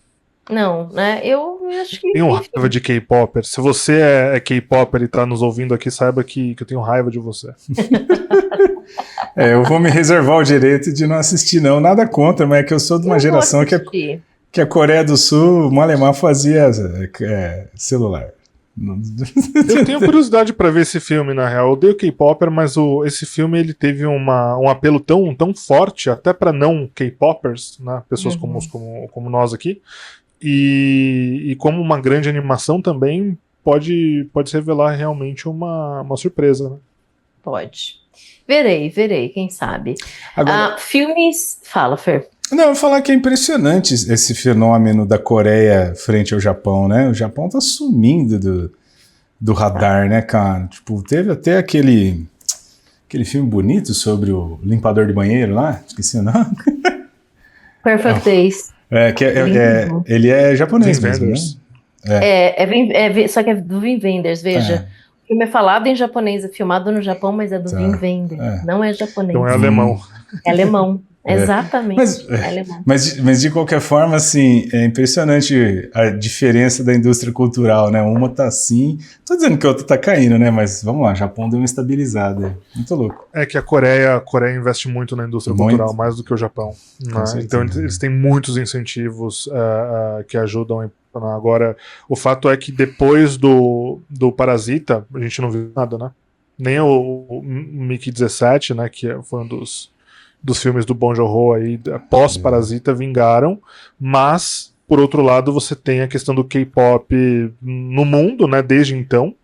Não, né? Eu acho que... Tenho raiva de K-Popper. Se você é K-Popper e tá nos ouvindo aqui, saiba que eu tenho raiva de você. Eu vou me reservar o direito de não assistir, não. Nada contra, mas é que eu sou de uma geração que a Coreia do Sul, Malemar fazia celular. Eu tenho curiosidade pra ver esse filme, na real. Eu odeio K-Popper, mas esse filme ele teve um apelo tão forte, até pra não K-Poppers, né? Pessoas como nós aqui. E como uma grande animação também pode se revelar realmente uma surpresa, né? Pode. Verei, quem sabe. Agora, filmes... Fala, Fer. Não, eu vou falar que é impressionante esse fenômeno da Coreia frente ao Japão, né? O Japão tá sumindo do radar, né, cara? Tipo, teve até aquele filme bonito sobre o limpador de banheiro lá, esqueci o nome. Perfect Days. Ele é japonês mesmo, né? Só que é do Wim Wenders, veja. O filme é falado em japonês, é filmado no Japão, mas é do Wim Wenders. Não é japonês. Então é alemão. É alemão. Exatamente. Mas de qualquer forma, assim, é impressionante a diferença da indústria cultural, né? Uma tá assim, tô dizendo que a outra tá caindo, né? Mas vamos lá, o Japão deu uma estabilizada. Muito louco. É que a Coreia investe muito na indústria cultural, mais do que o Japão. Né? Então eles têm muitos incentivos que ajudam. Agora, o fato é que depois do Parasita, a gente não viu nada, né? Nem o Mickey 17, né? Que foi um dos filmes do Bong Joon-ho aí, pós-Parasita, vingaram, mas, por outro lado, você tem a questão do K-pop no mundo, né, desde então,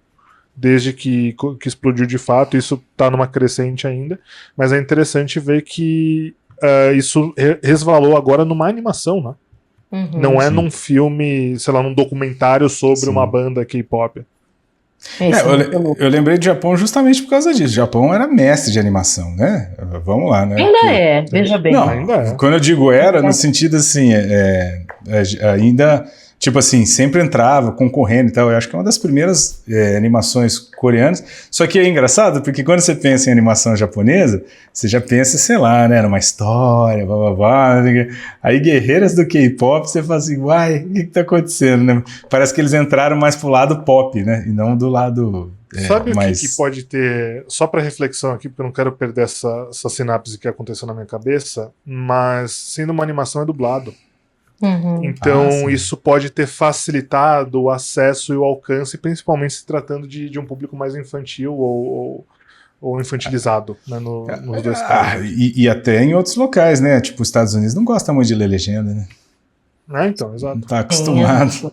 desde que explodiu de fato, isso tá numa crescente ainda, mas é interessante ver que isso resvalou agora numa animação, né? Não é num filme, sei lá, num documentário sobre uma banda K-pop. Eu lembrei do Japão justamente por causa disso. O Japão era mestre de animação, né? Vamos lá, né? Ainda veja bem. Não, ainda é. Quando eu digo era, no sentido assim, ainda, tipo assim, sempre entrava concorrendo e tal. Eu acho que é uma das primeiras animações coreanas. Só que é engraçado, porque quando você pensa em animação japonesa, você já pensa, sei lá, né, numa história, blá blá blá. Aí Guerreiras do K-pop, você fala assim, uai, o que tá acontecendo, né? Parece que eles entraram mais pro lado pop, né? E não do lado... Sabe o que pode ter, só para reflexão aqui, porque eu não quero perder essa sinapse que aconteceu na minha cabeça, mas sendo uma animação é dublado. Então isso pode ter facilitado o acesso e o alcance, principalmente se tratando de um público mais infantil ou infantilizado, né, nos dois casos. E até em outros locais, né? Tipo, os Estados Unidos não gostam muito de ler legenda, né? Então, exato. Não tá acostumado.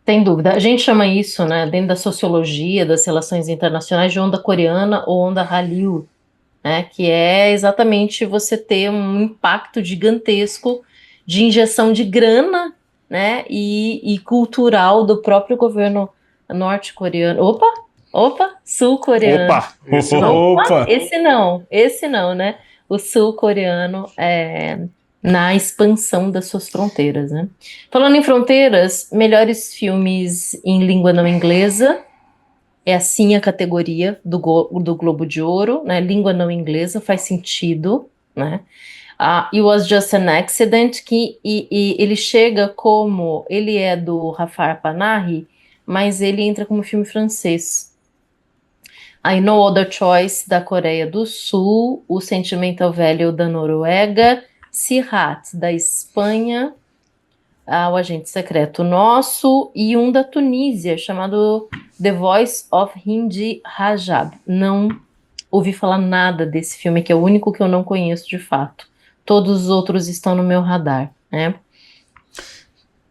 Sem dúvida. A gente chama isso, né, dentro da sociologia, das relações internacionais, de onda coreana ou onda Hallyu, né, que é exatamente você ter um impacto gigantesco de injeção de grana, né, e cultural do próprio governo norte-coreano. Sul-coreano. Esse não, né? O sul-coreano na expansão das suas fronteiras, né? Falando em fronteiras, melhores filmes em língua não inglesa. É assim a categoria do Globo de Ouro, né? Língua não inglesa, faz sentido, né? It Was Just an Accident, e ele chega como... Ele é do Jafar Panahi, mas ele entra como filme francês. I No Other Choice, da Coreia do Sul, O Sentimental Value, da Noruega, Sirat, da Espanha, O Agente Secreto Nosso, e um da Tunísia, chamado The Voice of Hindi Rajab. Não ouvi falar nada desse filme, que é o único que eu não conheço de fato. Todos os outros estão no meu radar, né?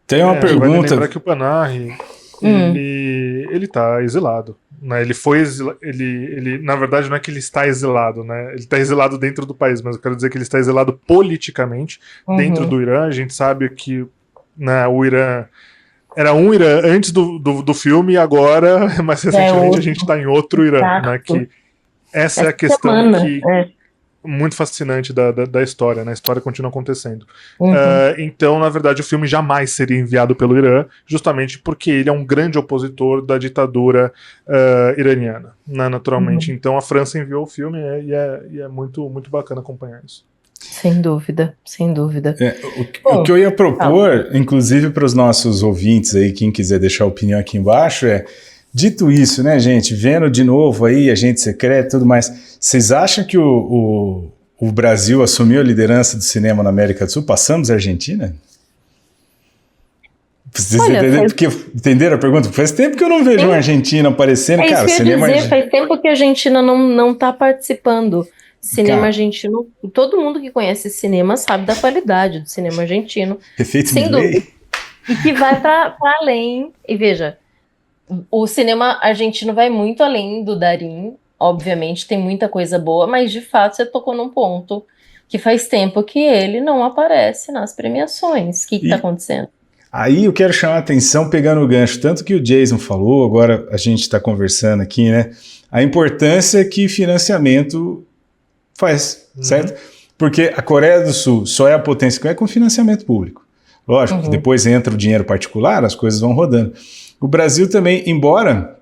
Tem uma pergunta... Vale lembrar que o Panahi, ele tá exilado. Né? Ele foi ele na verdade não é que ele está exilado, né? Ele está exilado dentro do país, mas eu quero dizer que ele está exilado politicamente dentro do Irã. A gente sabe que, né, o Irã era um Irã antes do filme, e agora, mais recentemente, a gente está em outro Irã, né? Que essa é a questão que muito fascinante da história, né? A história continua acontecendo. Então, na verdade, o filme jamais seria enviado pelo Irã, justamente porque ele é um grande opositor da ditadura iraniana, né? Naturalmente. Então, a França enviou o filme, e é muito, muito bacana acompanhar isso. Sem dúvida, sem dúvida. O que eu ia propor, inclusive para os nossos ouvintes aí, quem quiser deixar a opinião aqui embaixo, dito isso, né, gente, vendo de novo aí Agente Secreto e tudo mais, vocês acham que o Brasil assumiu a liderança do cinema na América do Sul? Passamos a Argentina? Vocês entenderam a pergunta? Faz tempo que eu não vejo uma Argentina aparecendo. Cara, isso que eu ia dizer, faz tempo que a Argentina não está participando. Cinema argentino, todo mundo que conhece cinema sabe da qualidade do cinema argentino. Efeito sem dúvida. E que vai para além. E veja, o cinema argentino vai muito além do Darín, obviamente tem muita coisa boa, mas de fato você tocou num ponto que faz tempo que ele não aparece nas premiações. O que está acontecendo? Aí eu quero chamar a atenção pegando o gancho, tanto que o Jason falou, agora a gente está conversando aqui, né? A importância que financiamento faz, certo? Porque a Coreia do Sul só é a potência que é com financiamento público. Lógico que depois entra o dinheiro particular, as coisas vão rodando. O Brasil também, embora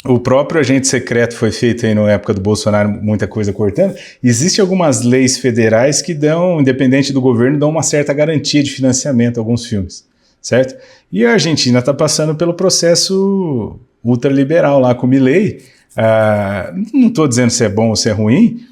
o próprio Agente Secreto foi feito aí na época do Bolsonaro, muita coisa cortando, existem algumas leis federais que dão, independente do governo, dão uma certa garantia de financiamento a alguns filmes, certo? E a Argentina está passando pelo processo ultraliberal lá com o Milei. Não estou dizendo se é bom ou se é ruim,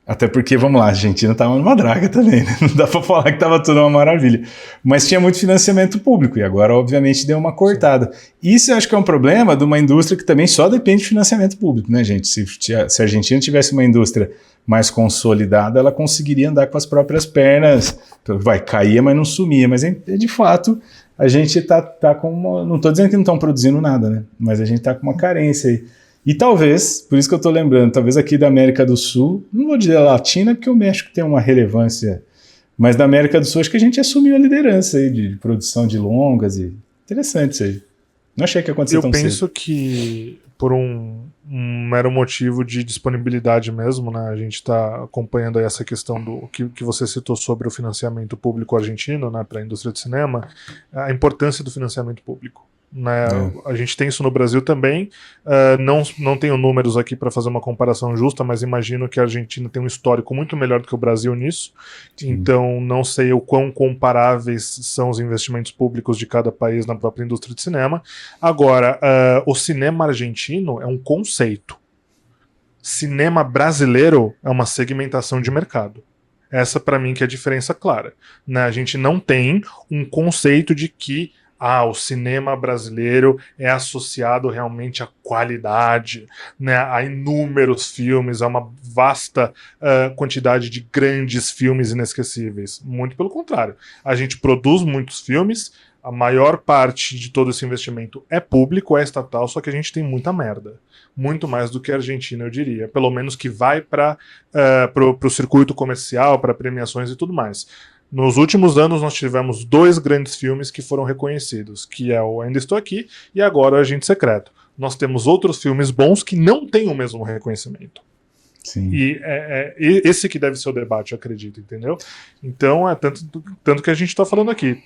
até porque, vamos lá, a Argentina estava numa draga também, né? Não dá para falar que estava tudo uma maravilha. Mas tinha muito financiamento público e agora, obviamente, deu uma cortada. Isso eu acho que é um problema de uma indústria que também só depende de financiamento público, né, gente? Se a Argentina tivesse uma indústria mais consolidada, ela conseguiria andar com as próprias pernas. Vai, caía, mas não sumia. Mas, de fato, a gente tá com uma... Não estou dizendo que não estão produzindo nada, né? Mas a gente está com uma carência aí. E talvez, por isso que eu estou lembrando, talvez aqui da América do Sul, não vou dizer latina, porque o México tem uma relevância, mas da América do Sul acho que a gente assumiu a liderança aí de produção de longas e interessante isso aí. Não achei que ia acontecer tão cedo. Eu penso que por um mero motivo de disponibilidade mesmo, né? A gente está acompanhando aí essa questão do que você citou sobre o financiamento público argentino, né, para a indústria de cinema, a importância do financiamento público. Né? A gente tem isso no Brasil também. Não tenho números aqui para fazer uma comparação justa, mas imagino que a Argentina tem um histórico muito melhor do que o Brasil nisso. Sim. Então não sei o quão comparáveis são os investimentos públicos de cada país na própria indústria de cinema. Agora, o cinema argentino é um conceito. Cinema brasileiro é uma segmentação de mercado. Essa para mim que é a diferença clara. Né? A gente não tem um conceito de que o cinema brasileiro é associado realmente à qualidade, né, a inúmeros filmes, a uma vasta quantidade de grandes filmes inesquecíveis. Muito pelo contrário. A gente produz muitos filmes, a maior parte de todo esse investimento é público, é estatal, só que a gente tem muita merda. Muito mais do que a Argentina, eu diria. Pelo menos que vai para o circuito comercial, para premiações e tudo mais. Nos últimos anos nós tivemos 2 grandes filmes que foram reconhecidos, que é o Ainda Estou Aqui e agora o Agente Secreto. Nós temos outros filmes bons que não têm o mesmo reconhecimento. Sim. E esse que deve ser o debate, eu acredito, entendeu? Então, tanto que a gente está falando aqui,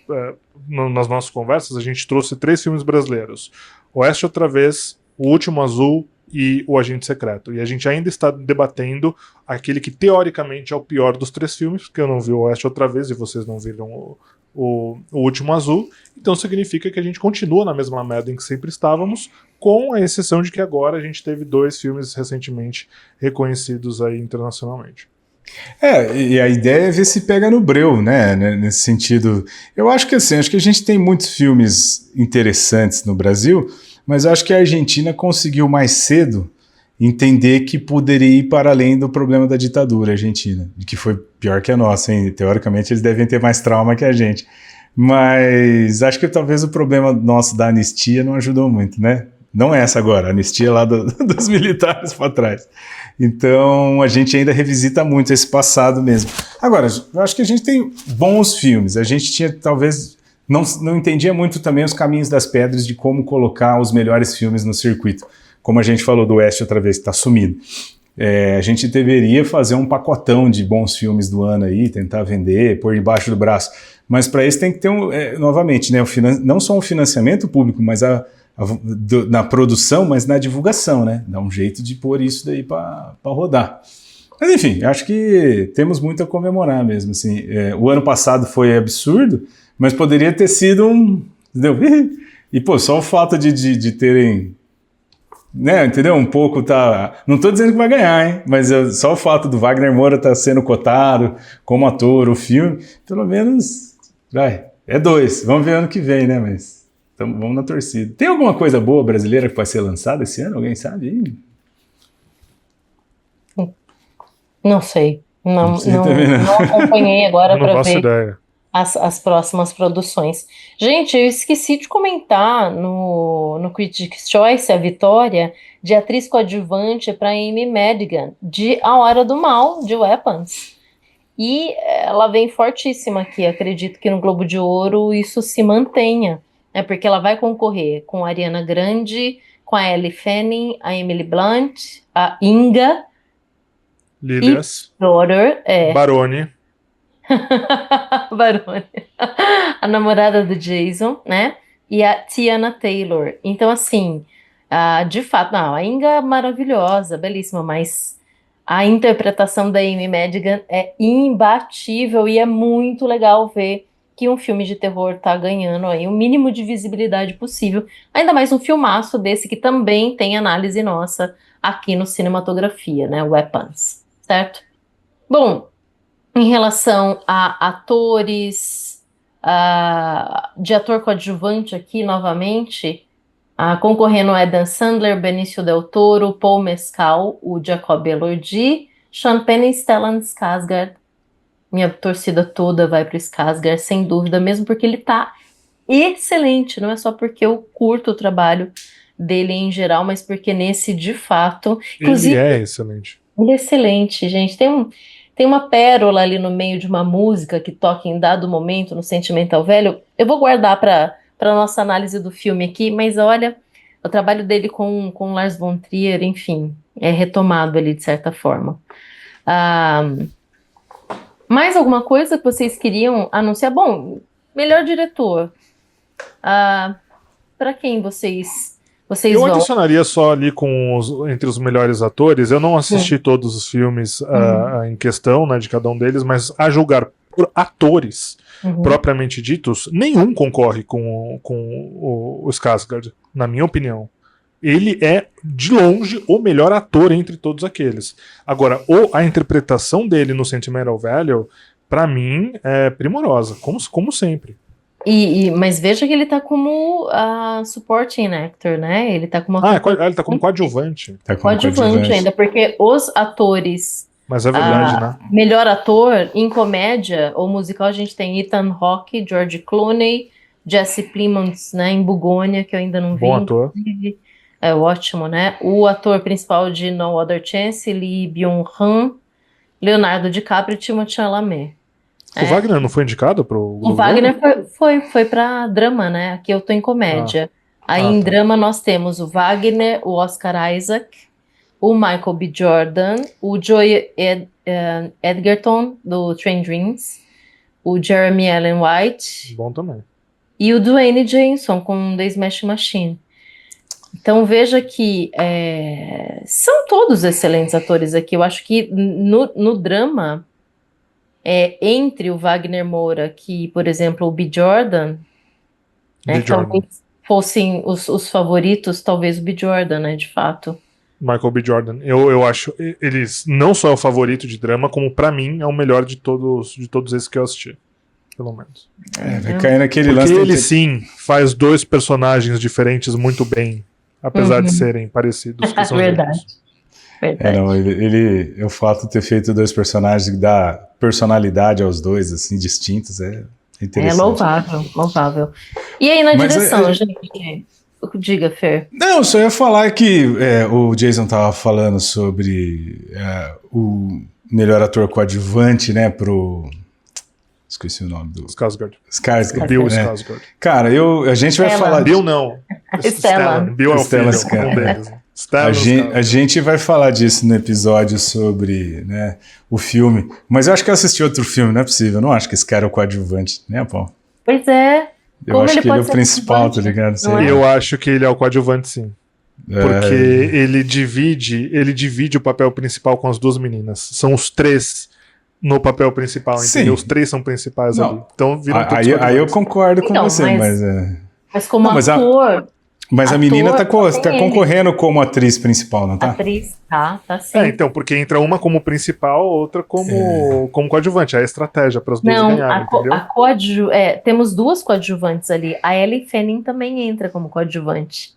nas nossas conversas, a gente trouxe 3 filmes brasileiros. Oeste Outra Vez, O Último Azul e O Agente Secreto. E a gente ainda está debatendo aquele que teoricamente é o pior dos 3 filmes, porque eu não vi o Oeste outra vez e vocês não viram o Último Azul. Então significa que a gente continua na mesma merda em que sempre estávamos, com a exceção de que agora a gente teve 2 filmes recentemente reconhecidos aí internacionalmente. E a ideia é ver se pega no breu, né? Nesse sentido. Eu acho que assim, acho que a gente tem muitos filmes interessantes no Brasil, mas eu acho que a Argentina conseguiu mais cedo entender que poderia ir para além do problema da ditadura argentina, que foi pior que a nossa, hein? Teoricamente eles devem ter mais trauma que a gente. Mas acho que talvez o problema nosso da anistia não ajudou muito, né? Não é essa agora, a anistia lá dos militares para trás. Então a gente ainda revisita muito esse passado mesmo. Agora, eu acho que a gente tem bons filmes. A gente tinha talvez não entendia muito também os caminhos das pedras de como colocar os melhores filmes no circuito. Como a gente falou do Oeste outra vez, que está sumido. A gente deveria fazer um pacotão de bons filmes do ano aí, tentar vender, pôr debaixo do braço. Mas para isso tem que ter, novamente, né, não só um financiamento público, mas na produção, mas na divulgação, né? Dá um jeito de pôr isso daí para rodar. Mas enfim, acho que temos muito a comemorar mesmo. Assim. O ano passado foi absurdo, mas poderia ter sido entendeu? E pô, só o fato de terem, né, entendeu? Um pouco tá. Não estou dizendo que vai ganhar, hein? Mas só o fato do Wagner Moura estar sendo cotado como ator, o filme, pelo menos, é 2. Vamos ver ano que vem, né? Mas então, vamos na torcida. Tem alguma coisa boa brasileira que vai ser lançada esse ano? Alguém sabe? Não sei. Não também não. acompanhei agora para ver Ideia. as próximas produções. Gente, eu esqueci de comentar no Critics' Choice a vitória de atriz coadjuvante para Amy Madigan, de A Hora do Mal, de Weapons. E ela vem fortíssima aqui. Acredito que no Globo de Ouro isso se mantenha. Porque ela vai concorrer com a Ariana Grande, com a Ellie Fanning, a Emily Blunt, a Inga, Lilias, Baroni, a namorada do Jason, né? E a Tiana Taylor. Então, assim, de fato, não, a Inga é maravilhosa, belíssima, mas a interpretação da Amy Madigan é imbatível e é muito legal ver que um filme de terror tá ganhando aí o mínimo de visibilidade possível. Ainda mais um filmaço desse que também tem análise nossa aqui no Cinematografia, né? Weapons, certo? Bom, em relação a atores, de ator coadjuvante aqui novamente, concorrendo Adam Sandler, Benício Del Toro, Paul Mescal, o Jacob Elordi, Sean Penn e Stellan Skarsgård. Minha torcida toda vai para o Skarsgård, sem dúvida, mesmo porque ele tá excelente, não é só porque eu curto o trabalho dele em geral, mas porque nesse, de fato... Inclusive, ele é excelente. Ele é excelente, gente. Tem uma pérola ali no meio de uma música que toca em dado momento no Sentimental Velho. Eu vou guardar para nossa análise do filme aqui, mas olha, o trabalho dele com Lars von Trier, enfim, é retomado ali de certa forma. Mais alguma coisa que vocês queriam anunciar? Bom, melhor diretor. Para quem vocês eu vão? adicionaria só ali entre os melhores atores. Eu não assisti todos os filmes em questão, né, de cada um deles, mas a julgar por atores propriamente ditos, nenhum concorre com o Skarsgård, na minha opinião. Ele é, de longe, o melhor ator entre todos aqueles. Agora, a interpretação dele no Sentimental Value, pra mim, é primorosa, como sempre. Mas veja que ele tá como supporting actor, né? Ele tá como ele tá como coadjuvante. Tá como coadjuvante ainda, porque os atores... Mas é verdade, né? Melhor ator em comédia ou musical, a gente tem Ethan Hawke, George Clooney, Jesse Plemons, né, em Bugônia, que eu ainda não vi. Bom ator. É ótimo, né? O ator principal de No Other Chance, Lee Byung-hun, Leonardo DiCaprio e Timothée Chalamet. O Wagner não foi indicado pro O Wagner foi para drama, né? Aqui eu tô em comédia. Aí em drama nós temos o Wagner, o Oscar Isaac, o Michael B. Jordan, o Joey Edgerton, do Train Dreams, o Jeremy Allen White. Bom também. E o Dwayne Johnson, com The Smash Machine. Então veja que são todos excelentes atores aqui. Eu acho que no drama, entre o Wagner Moura, que, por exemplo, o B. Jordan, B. Jordan. talvez fossem os favoritos, talvez o B. Jordan, né, de fato. Michael B. Jordan. Eu acho eles não só é o favorito de drama, como pra mim é o melhor de todos esses que eu assisti. Pelo menos. Vai cair naquele Porque lance. ele sim faz dois personagens diferentes muito bem, apesar de serem parecidos. Que são os Verdade. mesmos. Verdade. Não, o fato de ter feito dois personagens que dá personalidade aos dois, assim, distintos, é interessante. Louvável, louvável. E aí na Mas direção, gente? Diga, Fer. Não, só ia falar que o Jason tava falando sobre o melhor ator coadjuvante, né, pro... Esqueci o nome do... Skarsgård. Skarsgård. Bill né? Skarsgård. Cara, a gente vai falar... Bill não. Stellan. Bill é o filho, Stellan um deles. A Stellan gente, a gente vai falar disso no episódio sobre, né, o filme. Mas eu acho que eu assisti outro filme, não é possível. Eu não acho que esse cara é o coadjuvante, né, Paulo? Pois é. Eu Como acho ele que ele é pode o ser principal, tá coadjuvante? ligado? Não é? Eu acho que ele é o coadjuvante, sim. Porque ele divide o papel principal com as duas meninas. São os três no papel principal, Sim. entendeu? Os três são principais Não. ali. Então viram todos Aí eu coadjuvantes. concordo com Então, você, mas... Mas como Não, mas ator, Mas a Ator, menina tá tem ele. concorrendo como atriz principal, não tá? atriz, tá sim. Então, porque entra uma como principal, outra como coadjuvante. É a estratégia para as duas Não, ganharem, entendeu? temos duas coadjuvantes ali. A Ellen Fanning também entra como coadjuvante.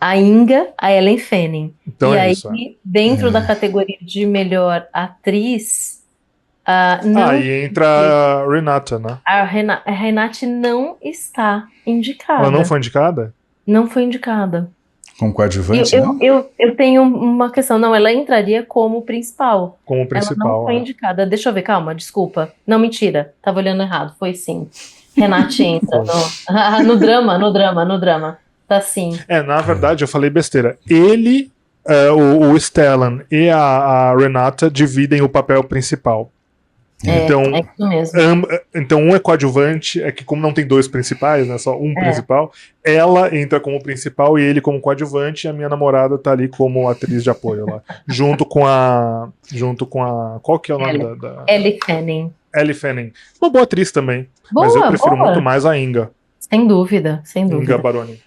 A Inga, a Ellen Fanning. Então e é aí, isso. dentro da categoria de melhor atriz, Aí entra a Renata, né? a Renate não está indicada. Ela não foi indicada? Não foi indicada. Como coadjuvante, não? Eu tenho uma questão. Não, ela entraria como principal. Como Ela não principal. foi indicada. Deixa eu ver, calma, desculpa. Não, mentira. Tava olhando errado. Foi sim. Renate entra no drama. Tá sim. Na verdade, eu falei besteira. Ele, o Stellan e a Renata dividem o papel principal. Então, É isso mesmo. então um é coadjuvante, é que como não tem dois principais, né, só um principal, ela entra como principal e ele como coadjuvante, e a minha namorada tá ali como atriz de apoio lá, junto com a qual que é o nome da Ellie Fanning. Ellie Fanning. Uma boa atriz também, Boa, mas eu prefiro boa. muito mais a Inga Sem dúvida. Inga Baroni.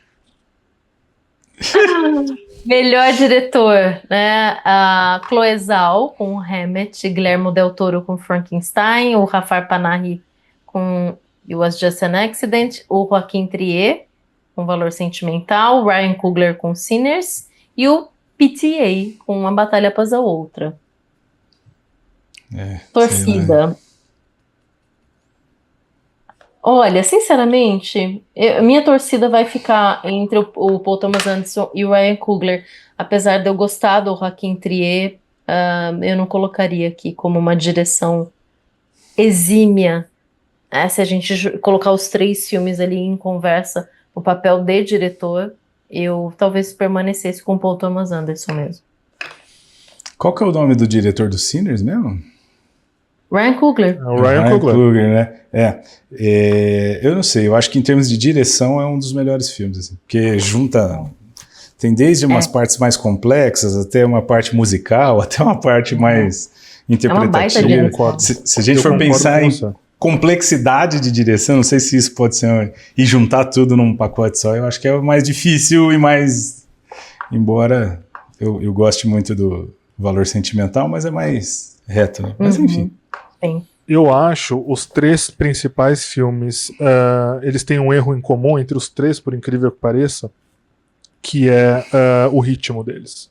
Melhor diretor, né? A Chloe Zhao com Hammett, Guillermo del Toro com Frankenstein, o Jafar Panahi com It Was Just an Accident, o Joaquin Trier com Valor Sentimental, o Ryan Coogler com Sinners e o PTA com Uma Batalha Após a Outra. Torcida. Olha, sinceramente, minha torcida vai ficar entre o Paul Thomas Anderson e o Ryan Coogler. Apesar de eu gostar do Joaquin Trier, eu não colocaria aqui como uma direção exímia. Se a gente colocar os três filmes ali em conversa, o papel de diretor, eu talvez permanecesse com o Paul Thomas Anderson mesmo. Qual que é o nome do diretor do Sinners mesmo? Ryan Coogler. O Ryan Coogler. né? Eu não sei, eu acho que em termos de direção é um dos melhores filmes, assim, porque junta... Tem desde umas partes mais complexas, até uma parte musical, até uma parte mais interpretativa. direção. Se a gente for pensar em complexidade de direção, não sei se isso pode ser... E juntar tudo num pacote só, eu acho que é o mais difícil e mais... Embora eu goste muito do Valor Sentimental, mas é mais reto, né? Mas enfim. Sim. Eu acho os três principais filmes, eles têm um erro em comum entre os três, por incrível que pareça, que é o ritmo deles.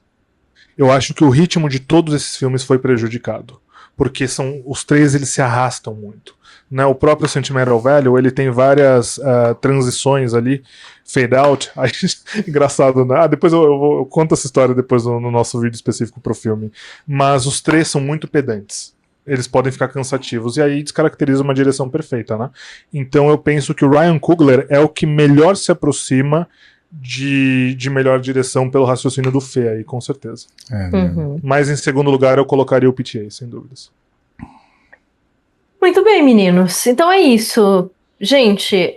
Eu acho que o ritmo de todos esses filmes foi prejudicado, porque os três eles se arrastam muito. Né? O próprio Sentimental Value, ele tem várias transições ali, fade out. Aí, engraçado, né? Depois eu conto essa história depois no nosso vídeo específico pro filme. Mas os três são muito pedantes. Eles podem ficar cansativos, e aí descaracteriza uma direção perfeita, né? Então eu penso que o Ryan Coogler é o que melhor se aproxima de melhor direção pelo raciocínio do Fê aí, com certeza. Mas em segundo lugar eu colocaria o PTA, sem dúvidas. Muito bem, meninos. Então é isso. Gente,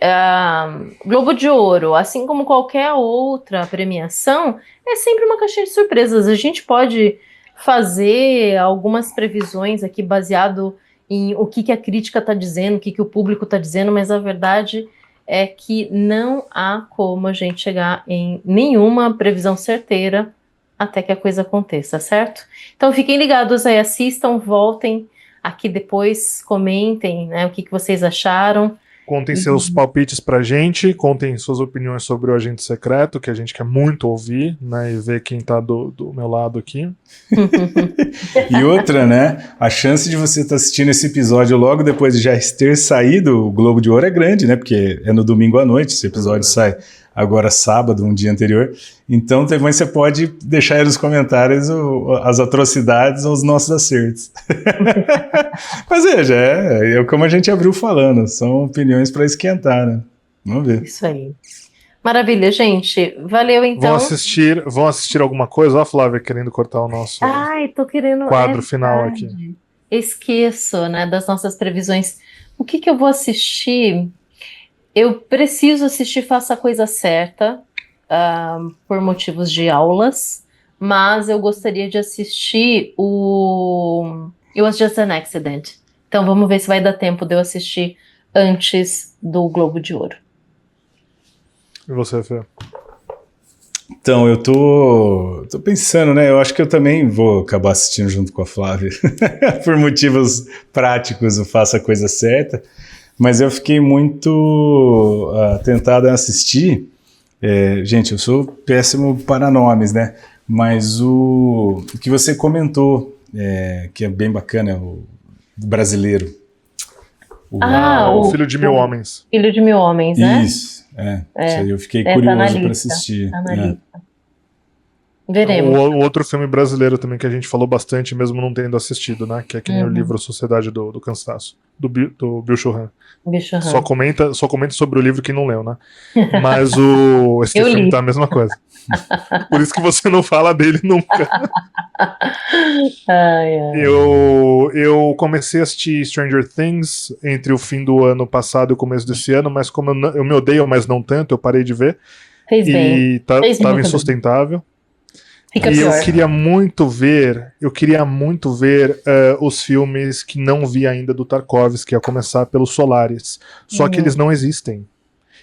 Globo de Ouro, assim como qualquer outra premiação, é sempre uma caixinha de surpresas. A gente pode fazer algumas previsões aqui baseado em o que a crítica está dizendo, o que o público está dizendo, mas a verdade é que não há como a gente chegar em nenhuma previsão certeira até que a coisa aconteça, certo? Então fiquem ligados aí, assistam, voltem aqui depois, comentem, né, o que vocês acharam. Contem seus palpites pra gente, contem suas opiniões sobre o Agente Secreto, que a gente quer muito ouvir, né, e ver quem tá do meu lado aqui. E outra, né, a chance de você estar assistindo esse episódio logo depois de já ter saído o Globo de Ouro é grande, né, porque é no domingo à noite, esse episódio sai agora sábado, um dia anterior. Então também você pode deixar aí nos comentários as atrocidades ou os nossos acertos. Mas veja, é como a gente abriu falando, são opiniões para esquentar, né? Vamos ver. Isso aí. Maravilha, gente. Valeu, então. Vão assistir alguma coisa? Ó, a Flávia querendo cortar o nosso Tô querendo... quadro final aqui. Esqueço, né, das nossas previsões. O que eu vou assistir? Eu preciso assistir Faça a Coisa Certa, por motivos de aulas, mas eu gostaria de assistir o It Was Just an Accident. Então vamos ver se vai dar tempo de eu assistir antes do Globo de Ouro. E você, Fê? Então, eu tô pensando, né? Eu acho que eu também vou acabar assistindo junto com a Flávia. Por motivos práticos, eu faço a coisa certa. Mas eu fiquei muito tentado a assistir. Gente, eu sou péssimo para nomes, né? Mas o que você comentou, que é bem bacana, o brasileiro. O Filho de Mil Homens. Filho de Mil Homens, né? Isso, isso aí eu fiquei curioso para assistir. Tá na lista. Veremos. O outro filme brasileiro também que a gente falou bastante, mesmo não tendo assistido, né? Que é que nem o livro Sociedade do Cansaço, do Bill Churran. Só comenta sobre o livro quem não leu, né? Mas esse filme tá a mesma coisa. Por isso que você não fala dele nunca. Eu comecei a assistir Stranger Things entre o fim do ano passado e o começo desse ano, mas como eu me odeio, mas não tanto, eu parei de ver. Fez bem. E tava insustentável. Fica e pior. eu queria muito ver os filmes que não vi ainda do Tarkovsky, a começar pelos Solaris. Só que eles não existem.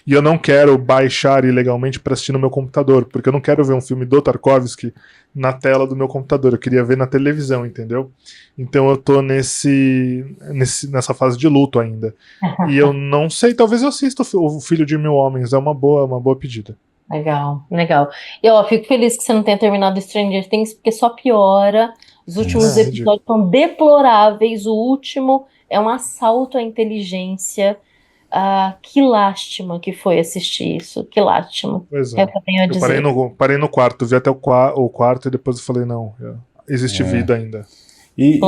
E eu não quero baixar ilegalmente para assistir no meu computador, porque eu não quero ver um filme do Tarkovsky na tela do meu computador. Eu queria ver na televisão, entendeu? Então eu tô nessa fase de luto ainda. E eu não sei, talvez eu assista o Filho de Mil Homens. É uma boa pedida. Legal. E eu fico feliz que você não tenha terminado Stranger Things, porque só piora. Os últimos episódios são deploráveis. O último é um assalto à inteligência. Que lástima que foi assistir isso. Que lástima. Pois é. Eu parei no quarto, vi até o quarto e depois eu falei, não, existe vida ainda. E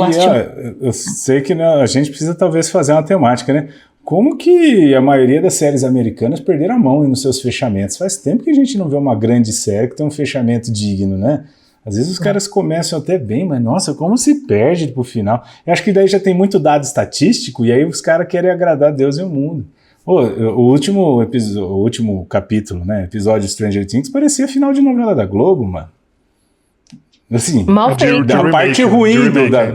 eu sei que, né, a gente precisa talvez fazer uma temática, né? Como que a maioria das séries americanas perderam a mão nos seus fechamentos? Faz tempo que a gente não vê uma grande série que tem um fechamento digno, né? Às vezes os caras começam até bem, mas nossa, como se perde pro final. Eu acho que daí já tem muito dado estatístico e aí os caras querem agradar Deus e o mundo. O último capítulo, né, episódio de Stranger Things, parecia final de novela da Globo, mano. Assim, mal feito. A parte ruim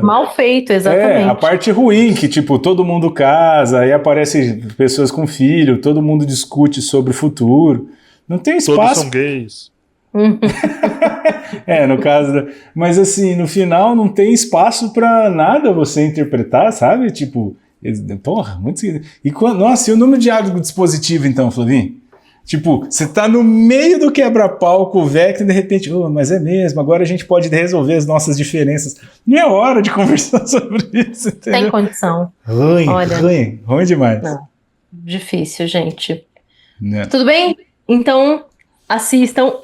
mal feito, exatamente. A parte ruim, que tipo, todo mundo casa, aí aparecem pessoas com filho, todo mundo discute sobre o futuro. Não tem espaço. Todos são gays. No caso. Mas assim, no final não tem espaço pra nada você interpretar, sabe? Tipo, porra, muito. Nossa, e o número de áudio do dispositivo então, Flavinho? Tipo, você tá no meio do quebra-pau com o Vecna e de repente, mas é mesmo, agora a gente pode resolver as nossas diferenças. Não é hora de conversar sobre isso, entendeu? Tem condição. Ruim demais. Não, difícil, gente. Né? Tudo bem? Então, assistam o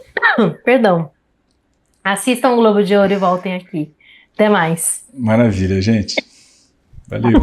Globo de Ouro e voltem aqui. Até mais. Maravilha, gente. Valeu.